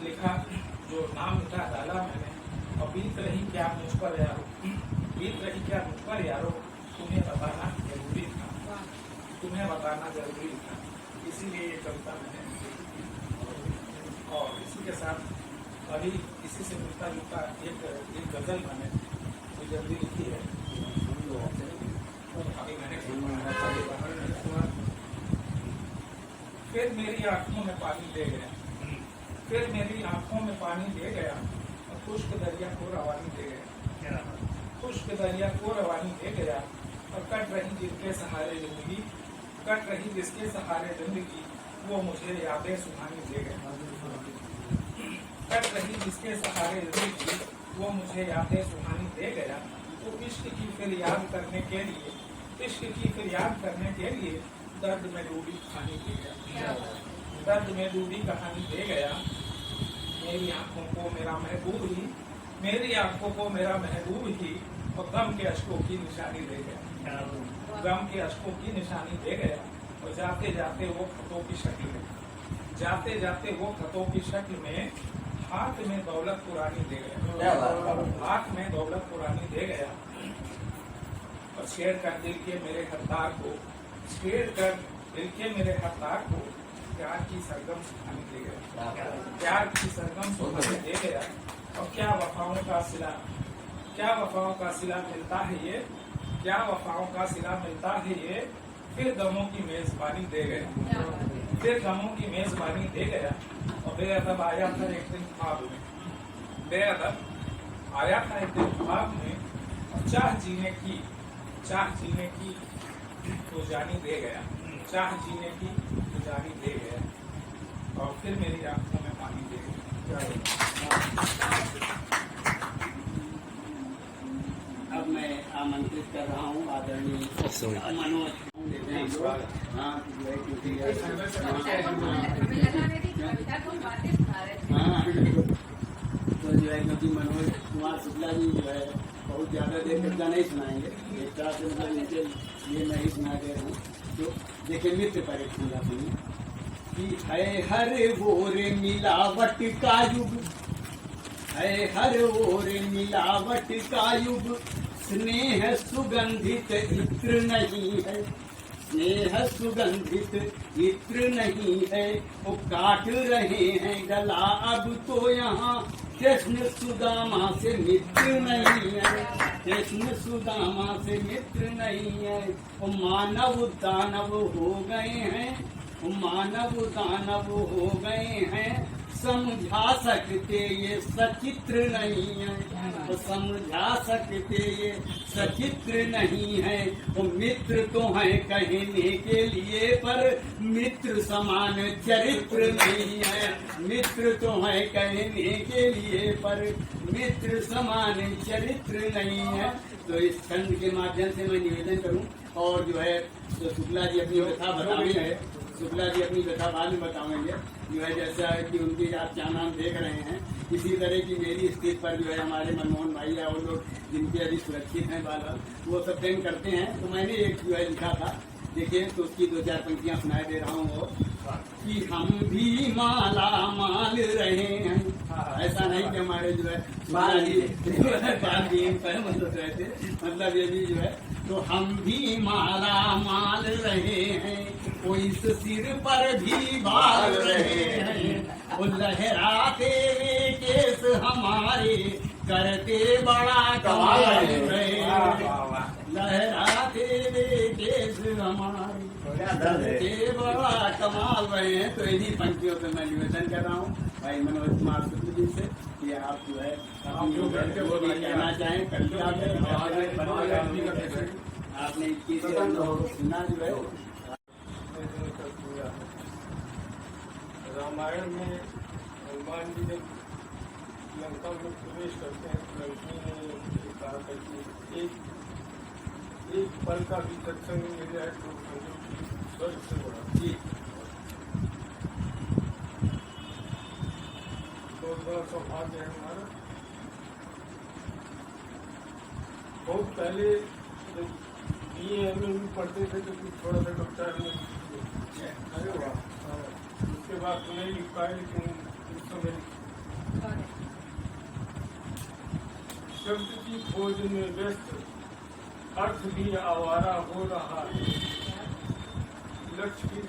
लिखा जो नाम मिटा डाला मैंने। और बीत रही क्या मुझ पर यारो, बीत रही क्या मुझ पर यारो, तुम्हें बताना जरूरी था। तुम्हें बताना जरूरी था। इसीलिए ये कविता मैंने लिखी। और इसी के साथ अभी इसी से मिलता जुलता एक गजल मैंने जल्दी लिखी है। अभी मैंने फिर मेरी आंखों में पानी दे गया, फिर मेरी आंखों में पानी दे गया। और खुश्क दरिया को रवानी दे गया, खुश्क दरिया को रवानी दे गया। और कट रही जिसके सहारे जिंदगी, कट रही जिसके सहारे जिंदगी, वो मुझे यादें सुहानी दे गया। कट रही जिसके सहारे जिंदगी, वो मुझे यादें सुहानी दे गया। तो इश्क की फिर याद करने के लिए, इश्क की फिर याद करने के लिए दर्द में डूबी कहानी दे गया। दर्द में डूबी कहानी दे गया। मेरी आंखों को मेरा महबूब ही, मेरी आंखों को मेरा महबूब ही। और गम के अश्कों की निशानी दे गया, गम के अश्कों की निशानी दे गया। और जाते जाते वो खतों की शक्ल में, जाते जाते वो खतों की शक्ल में हाथ में दौलत पुरानी दे गया, हाथ में दौलत पुरानी दे गया। और छेड़ कर दिल के मेरे हकदार को, छेड़ कर दिल के मेरे हकदार को प्यार की सरगम सुखानी दे गया, प्यार की सरगम सुखानी दे गया। और क्या वफाओं का सिला, क्या वफाओं का सिला मिलता है ये, क्या वफाओं का सिला मिलता है ये। फिर गमों की मेजबानी दे गया, फिर गमों की मेजबानी दे गया। और बेअदब आया था एक दिन ख्वाब में, बेअदब आया था एक दिन ख्वाब में। और चाह जीने की तो जानी दे गया, चाह जीने की तो जानी दे गया। और फिर मेरी आंखों में पानी दे गया। अब मैं आमंत्रित कर रहा हूँ आदरणीय मनोज। हाँ, क्योंकि तो जो है क्योंकि मनोज कुमार शुक्ला जी जो है बहुत ज़्यादा देर कविता नहीं सुनाएंगे, एक तरह से मतलब इनके लिए मैं ही सुना दे रहा हूँ। तो देखिए मित्र पर एक सुना सुनिए कि है हर ओर मिलावट का युग, है हर ओर मिलावट का युग, स्नेह सुगंधित इत्र नहीं है, स्नेह सुगंधित इत्र नहीं है, वो काट रहे हैं गला अब तो यहाँ, कृष्ण सुदामा से मित्र नहीं है, कृष्ण सुदामा से मित्र नहीं है, वो मानव दानव हो गए हैं, वो मानव दानव हो गए हैं, समझा सकते ये सचित्र नहीं है, वो समझा सकते ये सचित्र नहीं है, वो मित्र तो है कहने के लिए पर मित्र समान चरित्र नहीं है, मित्र तो है कहने के लिए पर मित्र समान चरित्र नहीं है। तो इस खंड के माध्यम से मैं निवेदन करूं और जो है तो शुक्ला जी अपनी व्यथा बताएंगे, शुक्ला जी अपनी व्यथा बाद में बताएंगे, जो है जैसा कि उनकी आप क्या नाम देख रहे हैं, इसी तरह की मेरी स्थिति पर जो है हमारे मनमोहन भाई या वो लोग जिनके अभी सुरक्षित हैं बाल वो सब प्रेम करते हैं। तो मैंने एक जो है लिखा था, देखिए तो उसकी 2-4 पंक्तियां सुनाई दे रहा हूँ वो कि हम भी माला माल रहे हैं, ऐसा नहीं कि हमारे जो है मतलब रहते, मतलब ये भी जो है तो हम भी माला माल रहे हैं, वो इस सिर पर भी बाल रहे हैं, वो लहराते वे केस हमारे करते बड़ा कमाल रहे हैं, लहराते वे केस हमारे करते बड़ा कमाल रहे हैं। तो इन्हीं पंक्तियों पे मैं निवेदन कर रहा हूँ भाई मनोज कुमार शुक्ल जी से कि आप जो है कहना चाहें कविता आपने इक्कीस सुना जो है। रामायण में हनुमान जी जब लंका में प्रवेश करते हैं तो लंकी ने कहा था कि एक पल का भी सत्संग मिल जाए तो समझो कि स्वर्ग से बड़ा जी बहुत बड़ा सौभाग्य है हमारा। बहुत पहले जब BA में पढ़ते थे तो कुछ थोड़ा सा कविता अरे वाह, उसके बाद तो नहीं लिख पाए लेकिन उस समय शब्द की खोज में व्यस्त अर्थ भी आवारा हो रहा है, लक्ष्य की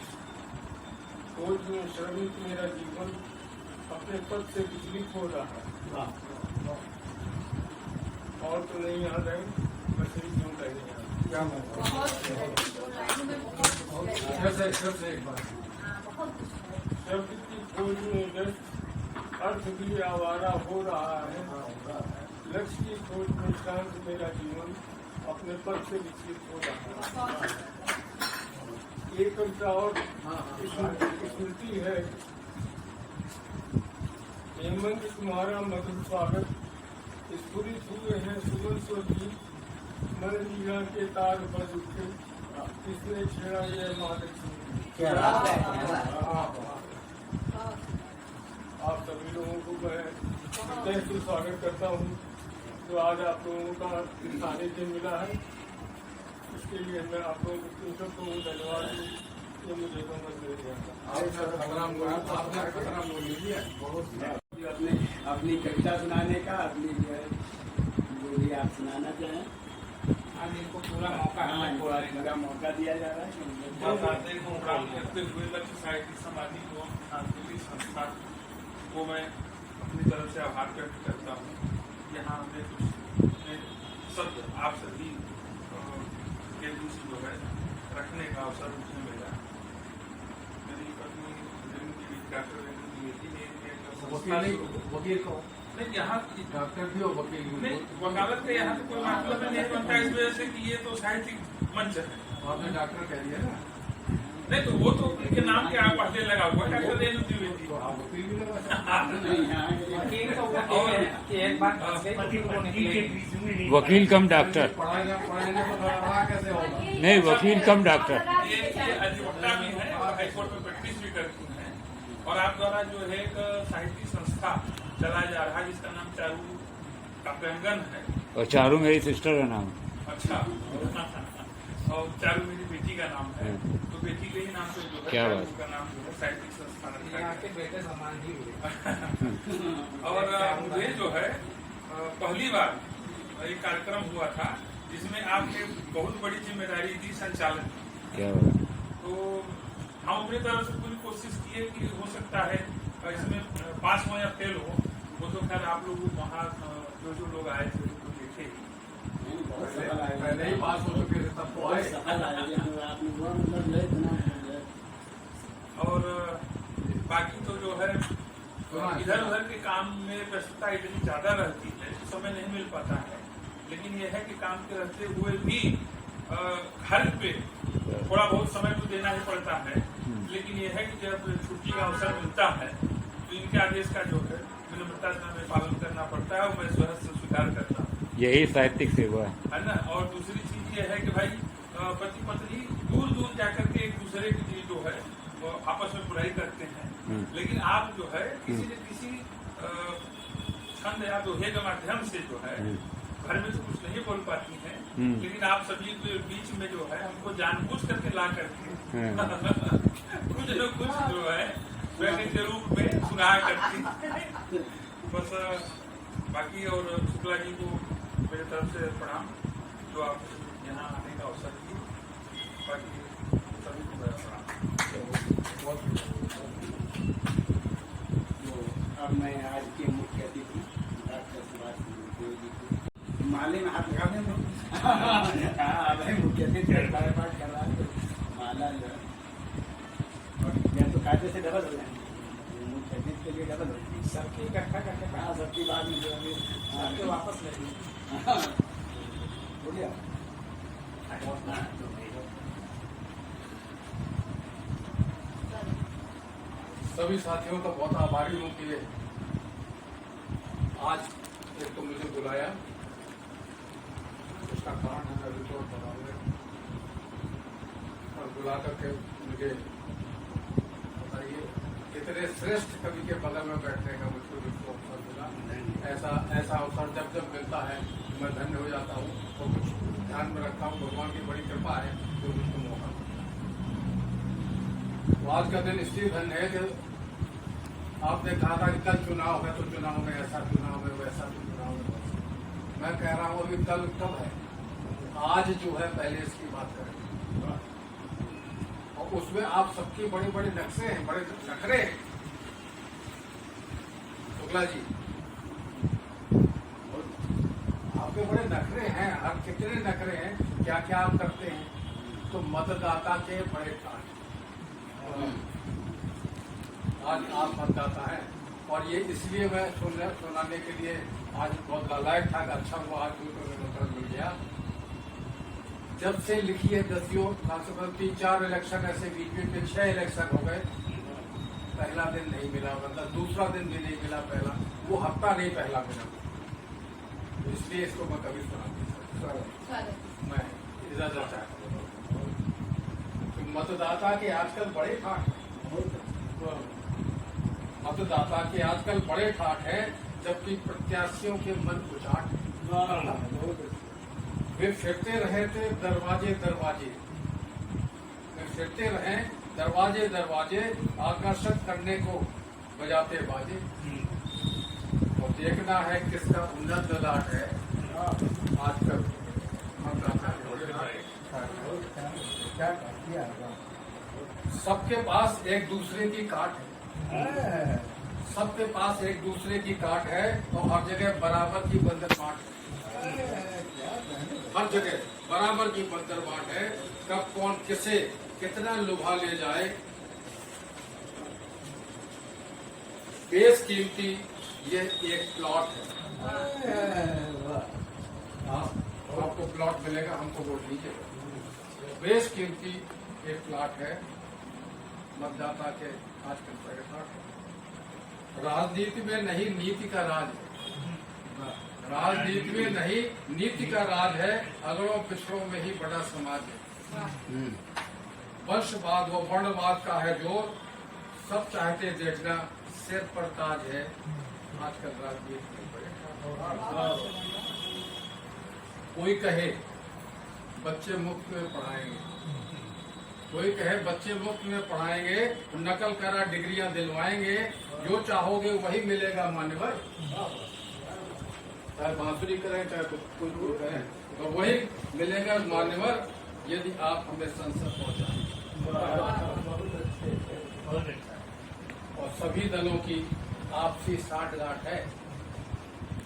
खोज में श्रमिक मेरा जीवन अपने पद से विचलित हो रहा है। और तो नहीं याद है, बस यही क्यों कहेंगे क्या शब्द की खोज में व्यस्त अर्थ भी आवारा हो रहा है, लक्ष्य की खोज में शांत मेरा जीवन अपने पद से विचलित हो रहा है। एक कविता और स्मृति है, हेमंत तुम्हारा मधुर स्वागत स्फुरित हुए हैं सुमन स्वगीत, मन लीला के तार बज उठे, किसने छेड़ा यह मादक संगीत। आप सभी लोगों को मैं हृदय से स्वागत करता हूँ जो आज आप लोगों का सानिध्य मिला है, इसके लिए मैं आप लोगों को धन्यवाद दूँ। ये मुझे समझ मिल गया अपनी कविता सुनाने का, अपनी जो है जो भी आप सुनाना चाहें आज इनको पूरा मौका पूरा मौका दिया जा रहा है। प्रोग्राम करते हुए लक्ष्य साहित्य सामाजिक एवं सांस्कृतिक संस्था को मैं अपनी तरफ से आभार व्यक्त करता हूँ। यहाँ हमें कुछ शब्द आप सभी के बीच जो है रखने का अवसर मुझे मिला। मेरी पत्नी डॉक्टर वकील को नहीं, यहाँ डॉक्टर भी और वकील भी नहीं, वकालत का यहाँ तो कोई मतलब नहीं बनता इस वजह से कि ये तो साहित्यिक मंच है। आपने डॉक्टर कह दिया ना, नहीं तो वो तो उनके नाम के आप पहले लगा हुआ डॉक्टर रेणु द्विवेदी। तो आप वकील भी लगा वकील कम डॉक्टर, पढ़ाएंगे तो पढ़ा कैसे होगा। नहीं वकील कम डॉक्टर। ये अधिवक्ता भी है और हाईकोर्ट में प्रैक्टिस भी करती हैं। और आप द्वारा जो है एक साहित्यिक संस्था चलाया जा रहा है जिसका नाम चारू काव्यांगन है, और चारू मेरी सिस्टर का नाम है। अच्छा। और चारू मेरी बेटी का नाम है, तो बेटी के ही नाम से जो है क्या चारू बात। का नाम जो है साहित्यिक संस्थान रखा यहाँ गया। के बेटे समान ही हुए। और मुझे जो है पहली बार एक कार्यक्रम हुआ था जिसमें आपने बहुत बड़ी जिम्मेदारी दी, संचालन की। क्या बात। तो हम अपनी तरफ से पूरी कोशिश किए कि हो सकता है इसमें पास हो या फेल हो, वो तो खैर आप लोग वहाँ जो लोग आए थे वो देखे ही। पहले ही पास हो चुके थे तब तो आए। और बाकी तो जो है इधर उधर के काम में व्यस्तता इतनी ज्यादा रहती है, समय नहीं मिल पाता है। लेकिन यह है कि काम के रहते हुए भी घर पे थोड़ा बहुत समय तो देना ही पड़ता है। लेकिन यह है कि जब छुट्टी का अवसर मिलता है तो इनके आदेश का जो है विनम्रता से हमें पालन करना पड़ता है और मैं स्वयं से स्वीकार करता हूँ, यही साहित्यिक सेवा है ना। और दूसरी चीज ये है कि भाई पति पत्नी दूर दूर जाकर के एक दूसरे की चीज जो है वो आपस में बुराई करते हैं। लेकिन आप जो है किसी न किसी छंद या दोहे के माध्यम से जो है घर में तो कुछ नहीं बोल पाती हैं, लेकिन आप सभी के बीच में जो है हमको जानबूझ करके ला करके कुछ न कुछ जो है व्यक्ति के रूप में सुना करती हैं। बस बाकी और शुक्ला जी को मेरी तरफ से प्रणाम जो आप यहाँ आने का अवसर दिए। बाकी सभी को मेरा प्रणाम। तो अब मैं आज के मुख्य अतिथि डॉक्टर सुभाष चंद्र जी को माले में हाथ लगा दें। भाई मुख्य अतिथि बार बार कर रहा है तो माला जो है और या तो कायदे से डबल हो जाएंगे, मुख्य अतिथि के लिए डबल हो जाएंगे। सबकी इकट्ठा करके हाँ, सबकी बात में जो अभी सबके वापस ले लीजिए। हो गया। सभी साथियों का बहुत आभारी हूँ कि आज एक तो मुझे बुलाया, उसका कारण है मैं रिपोर्ट बनाऊंगा, और बुला करके मुझे बताइए इतने श्रेष्ठ कवि के बगल में बैठने का मुझको जिसको अवसर मिला। ऐसा अवसर जब जब मिलता है मैं धन्य हो जाता हूँ और कुछ ध्यान में रखता हूँ। भगवान की बड़ी कृपा है जो मुझको मौका मिला। तो आज का दिन इसलिए धन्य है कि आपने कहा था कि कल चुनाव है तो चुनाव में ऐसा चुनाव है वैसा चुनाव है। मैं कह रहा हूँ अभी कल कब है, आज जो है पहले इसकी बात करें। और उसमें आप सबकी बड़े बड़े नक्शे हैं, बड़े नखरे हैं। शुक्ला जी आपके बड़े नखरे हैं, आप कितने नखरे हैं, क्या क्या आप करते हैं। तो मतदाता के बड़े काज आज आप मतदाता हैं। और ये इसलिए मैं सुनाने के लिए आज बहुत लायक था। अच्छा हुआ आज मुझको निमंत्रण मिल गया। जब से लिखी है दसियों कांस्टेबल 3-4 इलेक्शन ऐसे बीच में 6 इलेक्शन हो गए, पहला दिन नहीं मिला, मतलब दूसरा दिन भी नहीं मिला, पहला वो हफ्ता नहीं पहला मिला। इसलिए इसको मैं कभी सुना नहीं सकता। मैं इजाजत चाहता हूँ। तो मतदाता के आजकल बड़े ठाट हैं, मतदाता के आजकल बड़े ठाट हैं, जबकि प्रत्याशियों के मन उचाट हैं। वे फिरते रहे थे दरवाजे दरवाजे, वे फिरते रहे दरवाजे दरवाजे, आकर्षित करने को बजाते बाजे। और देखना है किसका उन्नत ललाट है आजकल मतदाता के बड़े ठाट। सबके पास एक दूसरे की काट है, सबके पास एक दूसरे की काट है और हर जगह बराबर की बंदर बाट है। हर जगह बराबर की बंदर बाट है। कब कौन किसे कितना लुभा ले जाए, बेशकीमती ये एक प्लॉट है। आपको प्लॉट मिलेगा, हमको वोट दीजिएगा। बेशकीमती एक प्लॉट है मतदाता के आजकल बड़े प्लॉट है। राजनीति में नहीं नीति का राज है, राजनीति में नहीं नीति का राज है। अगड़ों पिछड़ों में ही बड़ा समाज है। वंशवाद व वर्णवाद का है जोर, सब चाहते देखना सिर पर ताज है। आजकल राजनीति में बड़े कोई कहे बच्चे मुफ्त में पढ़ाएंगे, कोई कहे बच्चे मुफ्त में पढ़ाएंगे, नकल करा डिग्रियां दिलवाएंगे, जो चाहोगे वही मिलेगा मान्यवर। चाहे बांसुरी करें चाहे कोई करें तो वही मिलेगा मान्यवर, यदि आप हमें संसद पहुंचाएंगे। और सभी दलों की आपसी साठगांठ है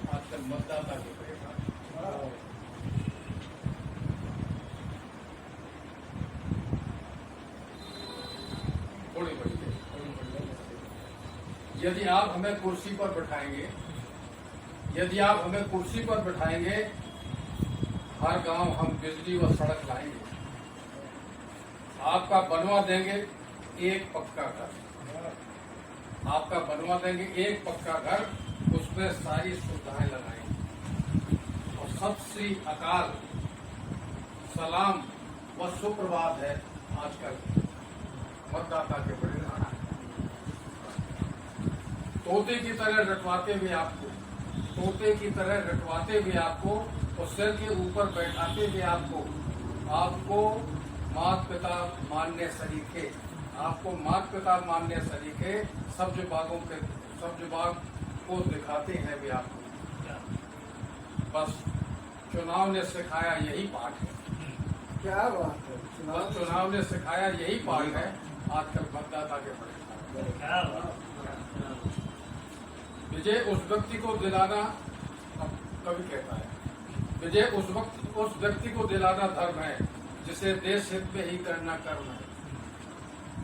आजकल मतदाता के परेशान। थोड़ी बड़ी है। यदि आप हमें कुर्सी पर बैठाएंगे, यदि आप हमें कुर्सी पर बैठाएंगे, हर गांव हम बिजली व सड़क लाएंगे, आपका बनवा देंगे एक पक्का घर, आपका बनवा देंगे एक पक्का घर, उसमें सारी सुविधाएं लगाएंगे। और सत श्री अकाल, सलाम व सुप्रभात है आजकल मतदाता के बड़े राणा। तोते की तरह रटवाते हुए आपको, तोते की तरह रटवाते हुए आपको और सिर के ऊपर बैठाते हुए आपको मात पिता मानने सलीके, आपको मात पिता मानने सलीके सब्ज बाग को दिखाते हैं वे आपको। बस चुनाव ने सिखाया यही पाठ है। क्या बात है, बस चुनाव ने सिखाया यही पाठ है आजकल मतदाता के परेशान। विजय उस व्यक्ति को दिलाना, अब कवि कहता है, विजय उस व्यक्ति को दिलाना धर्म है जिसे देश हित में ही करना कर्म है,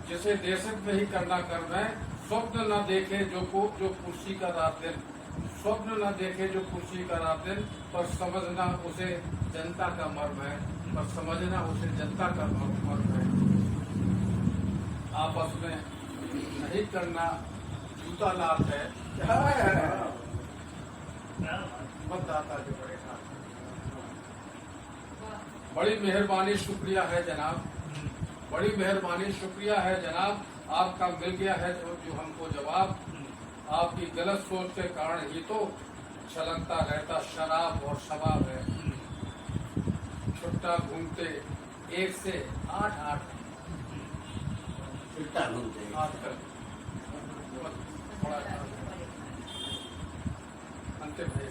जिसे देश हित में ही करना कर्म है। स्वप्न न देखे जो कुर्सी का रात दिन, स्वप्न न देखे जो कुर्सी का रात दिन, पर समझना उसे जनता का मर्म है, पर समझना उसे जनता का मर्म है। आपस में नहीं करना जूता लाभ है, मतदाता जो परेशान। बड़ी मेहरबानी शुक्रिया है जनाब, बड़ी मेहरबानी शुक्रिया है जनाब, आपका मिल गया है जो हमको जवाब। आपकी गलत सोच के कारण ही तो छलकता रहता शराब और शबाब है। छुट्टा घूमते 1 से 8 छुट्टा घूमते आजकल अंतिम है।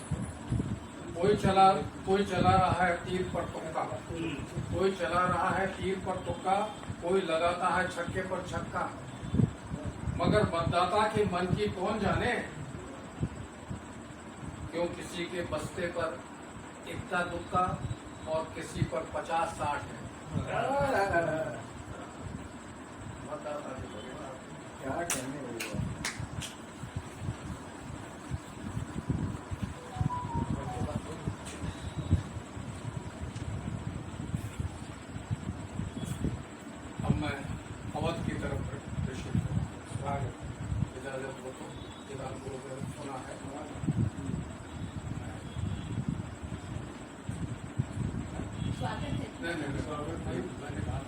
कोई चला रहा है तीर पर तुक्का, कोई चला रहा है तीर पर तुक्का, कोई लगाता है छक्के पर छक्का, मगर मतदाता के मन की कौन जाने, क्यों किसी के बस्ते पर इक्का दुक्का और किसी पर 50-60 है। मतदाता क्या कहने वाली बात। अब मैं अवध की तरफ प्रेषित इजाजत हो तो किताब को सुना है। नहीं स्वागत नहीं, मैंने कहा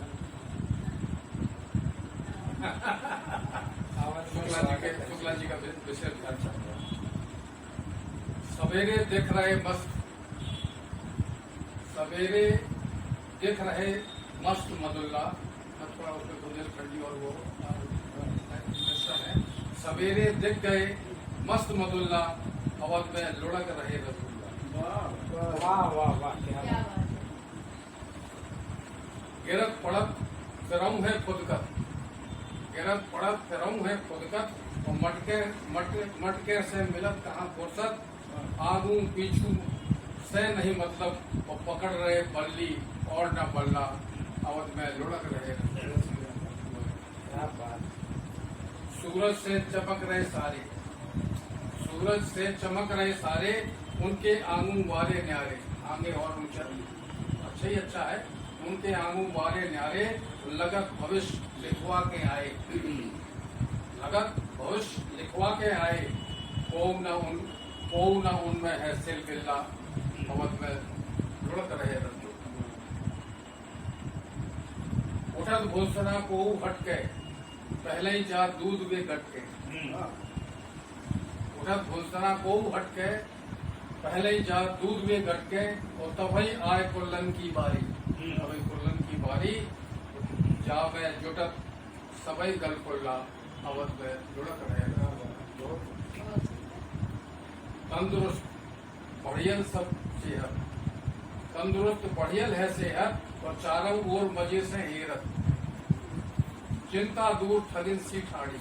शुक्ला जी का विषय अच्छा हुआ। सवेरे दिख रहे मस्त मदुल्ला, थोड़ा उसमें बुंदेलखंडी और वो मिश्रण है। सवेरे दिख गए मस्त मदुल्ला, अवध में लुढ़क रहे रसगुल्ला। वाह वाह वाह, क्या क्या बात है। गिरत पड़त फिरऊं है खुदकत, गिरत पड़त फिरऊं है खुदकत, और मटके से मिलत कहाँ फुर्सत, आगू पीछू से नहीं मतलब, और पकड़ रहे बल्ली और न बल्ला, अवध में लुढ़क रहे। क्या बात। सूरज से चमक रहे सारे, सूरज से चमक रहे सारे, उनके आंगू वाले न्यारे, आगे और ऊंचा अच्छा ही अच्छा है, उनके आंगू वाले न्यारे, लगत भविष्य लिखवा के आए, लगत भविष्य लिखवा के आए, को न उनमें है सिल बिल्ला, अवध में लुढ़क रहे रज्जू। उठत घोषणा को हटके, पहले ही 4 दूध वे गटके, उठत घोषणा को हटके, पहले ही जा दूध में गटके और तभी आए कुल्लन की बारी। तभी कुल्लन की बारी जा में जुटत सबई गल कुल्ला अवध में जुड़त रहेगा। तंदुरुस्त बढ़ियल सब सेहत, तंदुरुस्त बढ़ियल है सेहत और चारों ओर मजे से हेरत। चिंता दूर ठगिन सी ठाड़ी,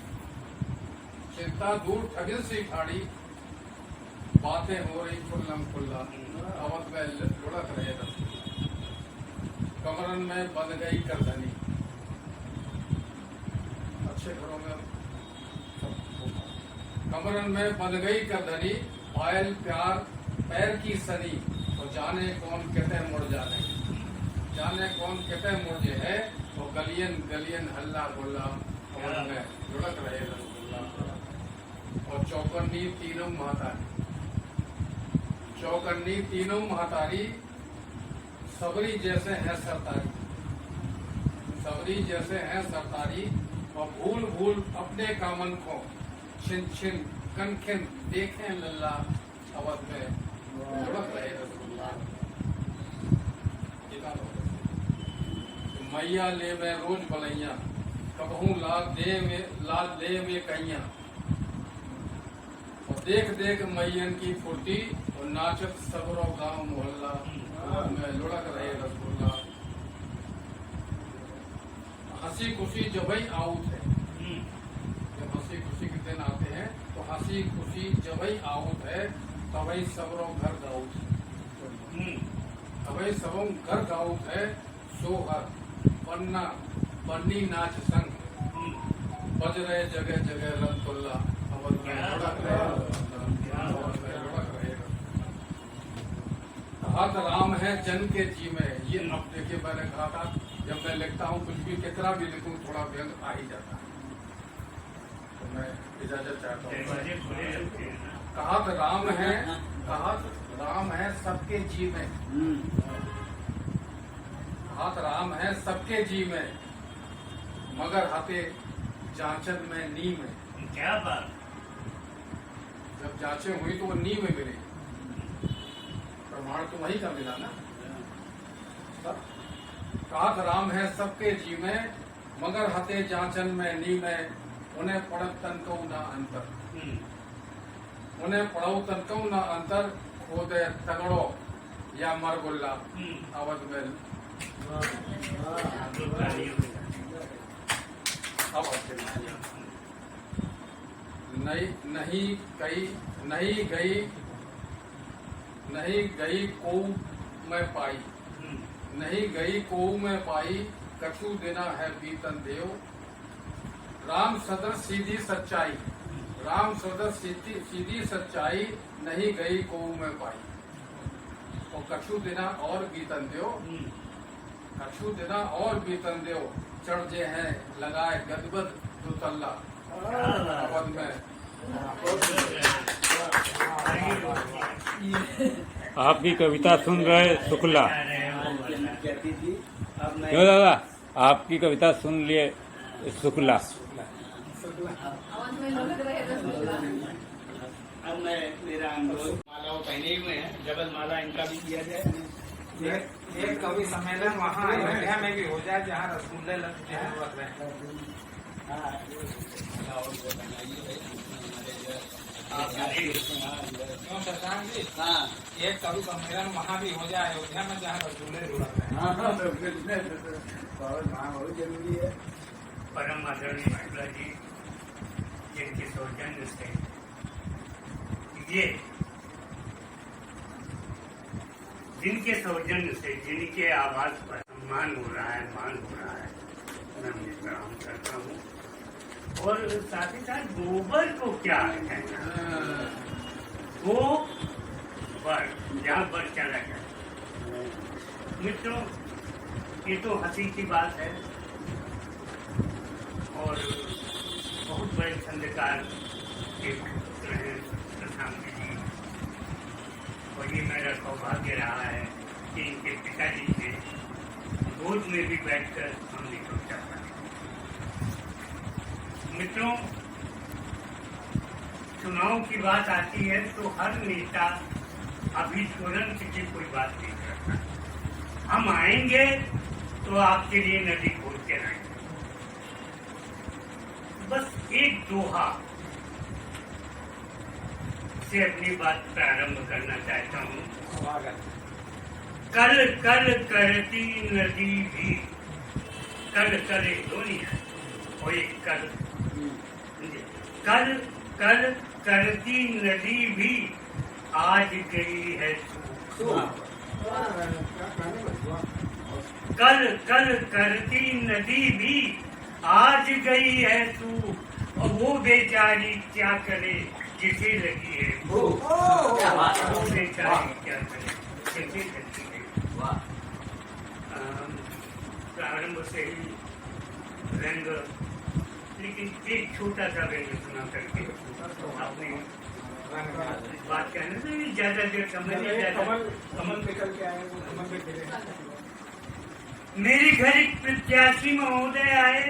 चिंता दूर ठगिन सी ठाड़ी, बातें हो रही खुल्लम खुल्ला अवध में लुढ़क रहे रस। कमरन में बंध गई करधनी, अच्छे घरों में कमरन में बंध गई करधनी, पायल प्यार पैर की सनी, और जाने कौन कहते मुड़ जाने, जाने कौन कहते मुड़ जे है, और गलियन गलियन हल्ला गुल्ला अवध में लुढ़क रहे रसगुल्ला। और चौकन्नी तीनों महतारी, चौकन्नी तीनों महतारी, सबरी जैसे हैं सरतारी, सबरी जैसे हैं सरतारी, और भूल भूल अपने कामन को छिन छिन कनखिन देखें लल्ला अवध में लुढ़क रहे रसगुल्ला। मैया ले में रोज बलैया, कबहू लाल दे में कहिया, और देख देख मैयन की फुर्ती, और नाचत सबरो गांव मोहल्ला में लुढ़क रहे रसगुल्ला। हंसी खुशी जबई आउत है, जब हंसी खुशी के दिन आते हैं तो हंसी खुशी जबई आउत है, तबई सबरो घर गाउत है, तबई सबों घर गाउत है। सोहर पन्ना पन्नी नाच संग, बज रहे जगह जगह रंतुल्ला अवध में लुढ़क रहे। हाथ राम है जन के जी में, ये अब देखिए मैंने कहा था जब मैं लिखता हूँ कुछ भी कितना भी लिखूं थोड़ा व्यंग आ ही जाता है, तो मैं इजाजत चाहता हूँ। कहात राम है, कहात राम है सबके जी में, कहात राम है सबके जी में, मगर हाथे जांचन में नी में। क्या बात, जब जांचें हुई तो वो नी में मिली, प्रमाण तो वही का मिला ना। कहात राम है सबके जी में, मगर हते जांचन में नी में, उन्हें पढ़त तनकऊ ना अंतर, उन्हें पढ़ो तनकऊ ना अंतर, खोदे तगड़ो या मरगुल्ला अवध में। नहीं गई को मैं पाई, नहीं गई को मैं पाई, कछु देना है बीतन देव। राम सदर सीधी सच्चाई, राम सदर सीधी सच्चाई, नहीं गई को मैं पाई, और कछु देना और बीतन देव, कछु देना और बीतन देव। चढ़ जे हैं लगाए गदबद दुतल्ला अवध में। आपकी कविता सुन रहे शुक्ला, कहती थी अब मैं क्यों दादा आपकी कविता सुन लिए शुक्ला। अवध में लुढ़क रहे रसगुल्ला। अब मैं मेरा अनुरोध, मालाओं पहने हुए हैं, जगत माला इनका भी किया जाए। एक कवि सम्मेलन वहाँ अयोध्या में भी हो जाए जहाँ रसगुल्ले लगते हैं। क्यों शशांक जी, हाँ एक कवि सम्मेलन वहाँ भी हो जाए अयोध्या में जहाँ रसगुल्ले लुढ़क रहे हैं। हाँ बहुत जरूरी है। परम आदरणीय महिला जी, जिनके सौजन्य से ये, जिनके सौजन्य से, जिनके आवाज पर सम्मान हो रहा है, मान हो रहा है, मैं उन्हें प्रणाम करता हूँ। और साथ ही साथ गोबर को क्या कहना, गोबर जहाँ पर चला जाए। मित्रों, ये तो हंसी की बात है, और बहुत बड़े छंदकार के पुत्र हैं प्रशांत जी, और ये मेरा सौभाग्य रहा है कि इनके पिताजी के गोद में भी बैठकर हमने सोचा था। मित्रों, चुनाव की बात आती है तो हर नेता अभी तुरंत की कोई बात नहीं करता। हम आएंगे तो आपके लिए नदी खोल के आएंगे। बस एक दोहा से अपनी बात प्रारंभ करना चाहता हूँ। कल कल करती नदी भी, कल कल एक दो नहीं है, और एक कल कल कल करती नदी भी आज गई है सूख। कल कल करती नदी भी आज गई है सूख, और वो बेचारी क्या करे जिसे लगी है भूख। वो बेचारी क्या करे जिसे लगी है। प्रारंभ से ही व्यंग, लेकिन एक छोटा सा व्यंग सुना करके आपने बात कहने से ज्यादा देर समझ नहीं जाता। कमल निकल के आए, वो कमल में गिरे। मेरे घर एक प्रत्याशी महोदय आए,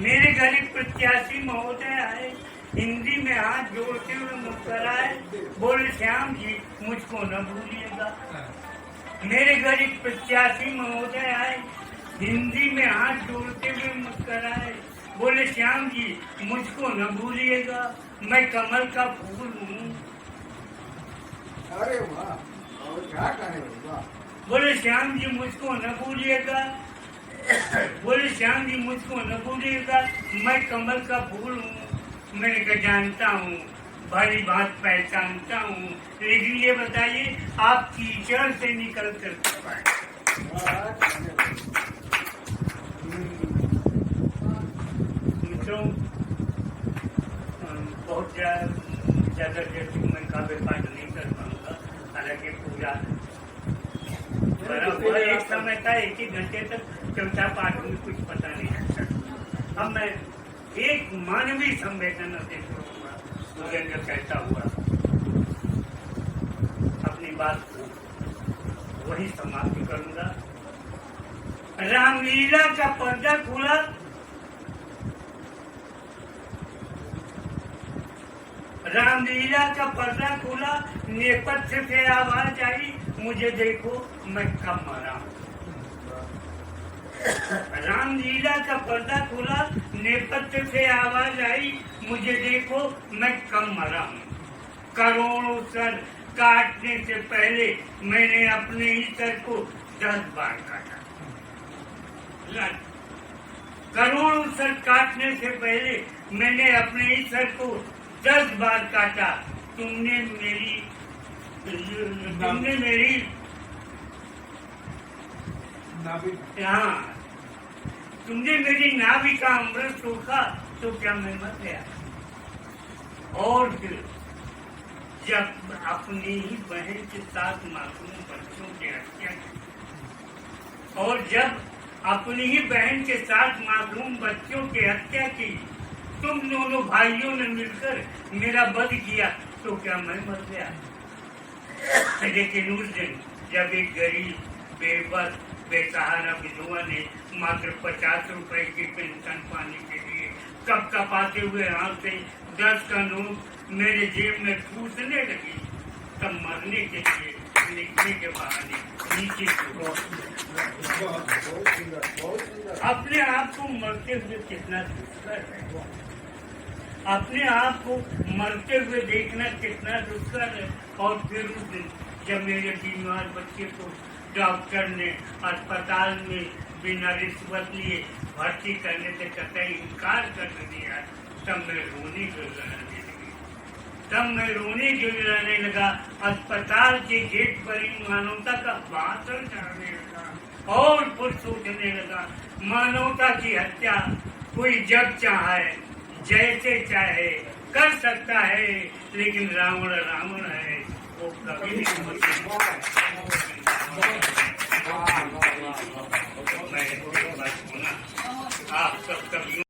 मेरे घर एक प्रत्याशी महोदय आए, हिंदी में हाथ जोड़ते हुए मुस्कराए, बोले श्याम जी मुझको न भूलिएगा। मेरे घर एक प्रत्याशी महोदय आए, हिंदी में हाथ जोड़ते हुए मुस्कराए, बोले श्याम जी मुझको न भूलिएगा, मैं कमल का फूल हूँ। अरे वाह, और क्या करें, वाह। बोले श्याम जी मुझको न भूलिएगा, बोले श्याम जी मुझको न भूलिएगा, मैं कमल का फूल हूँ। मैंने कहा जानता हूँ, भली बात पहचानता हूँ, लेकिन ये बताइए आप कीचड़ से निकल कर पाए। मित्रों, बहुत ज्यादा देर तक मैं काव्य पाठ नहीं कर पाऊंगा, हालांकि पूरा बड़ा एक समय था, एक ही घंटे तक चलता पाठ में कुछ पता नहीं लगता। अब मैं एक मानवीय संवेदना से सुरेंद्र कहता हुआ अपनी बात को वही समाप्त करूंगा। रामलीला का पर्दा खुला, रामलीला का पर्दा खुला, नेपथ्य से आवाज आई, मुझे देखो मैं कब मरा हूँ। रामलीला का पर्दा खुला, नेपथ्य से आवाज आई, मुझे देखो मैं कब मरा हूँ। करोड़ों सर काटने से पहले मैंने अपने ही सर को 10 बार काटा। करोड़ों सर काटने से पहले मैंने अपने ही सर को 10 बार काटा। तुमने मेरी हाँ, तुमने मेरी नाभि का अमृत सोखा, तो क्या मैं मर गया? और फिर जब अपनी ही बहन के साथ मासूम बच्चों की हत्या की, और जब अपनी ही बहन के साथ मासूम बच्चों की हत्या की, तुम दोनों भाइयों ने मिलकर मेरा वध किया, तो क्या मैं मर गया? लेकिन उस दिन जब एक गरीब बेबस बेसहारा विधवा ने मात्र 50 रुपए की पेंशन पाने के लिए कब कपाते हुए हाथ से 10 का नोट मेरे जेब में ठूसने लगी, तब मरने के लिए लिखने के बहाने नीचे अपने आप को मरते हुए कितना दुष्कर है, अपने आप को मरते हुए देखना कितना दुष्कर है। और फिर उस दिन जब मेरे बीमार बच्चे को डॉक्टर ने अस्पताल में बिना रिश्वत लिए भर्ती करने से कतई इनकार कर दिया, तब मैं रोने गिड़गिड़ाने लगी, तब मैं रोने गिड़गिड़ाने लगा। अस्पताल के गेट पर ही मानवता का भाषण करने लगा और फिर सोचने लगा, मानवता की हत्या कोई जब चाहे जैसे चाहे कर सकता है, लेकिन रावण रावण है, वो कभी नहीं समझ सकता। आप सब कभी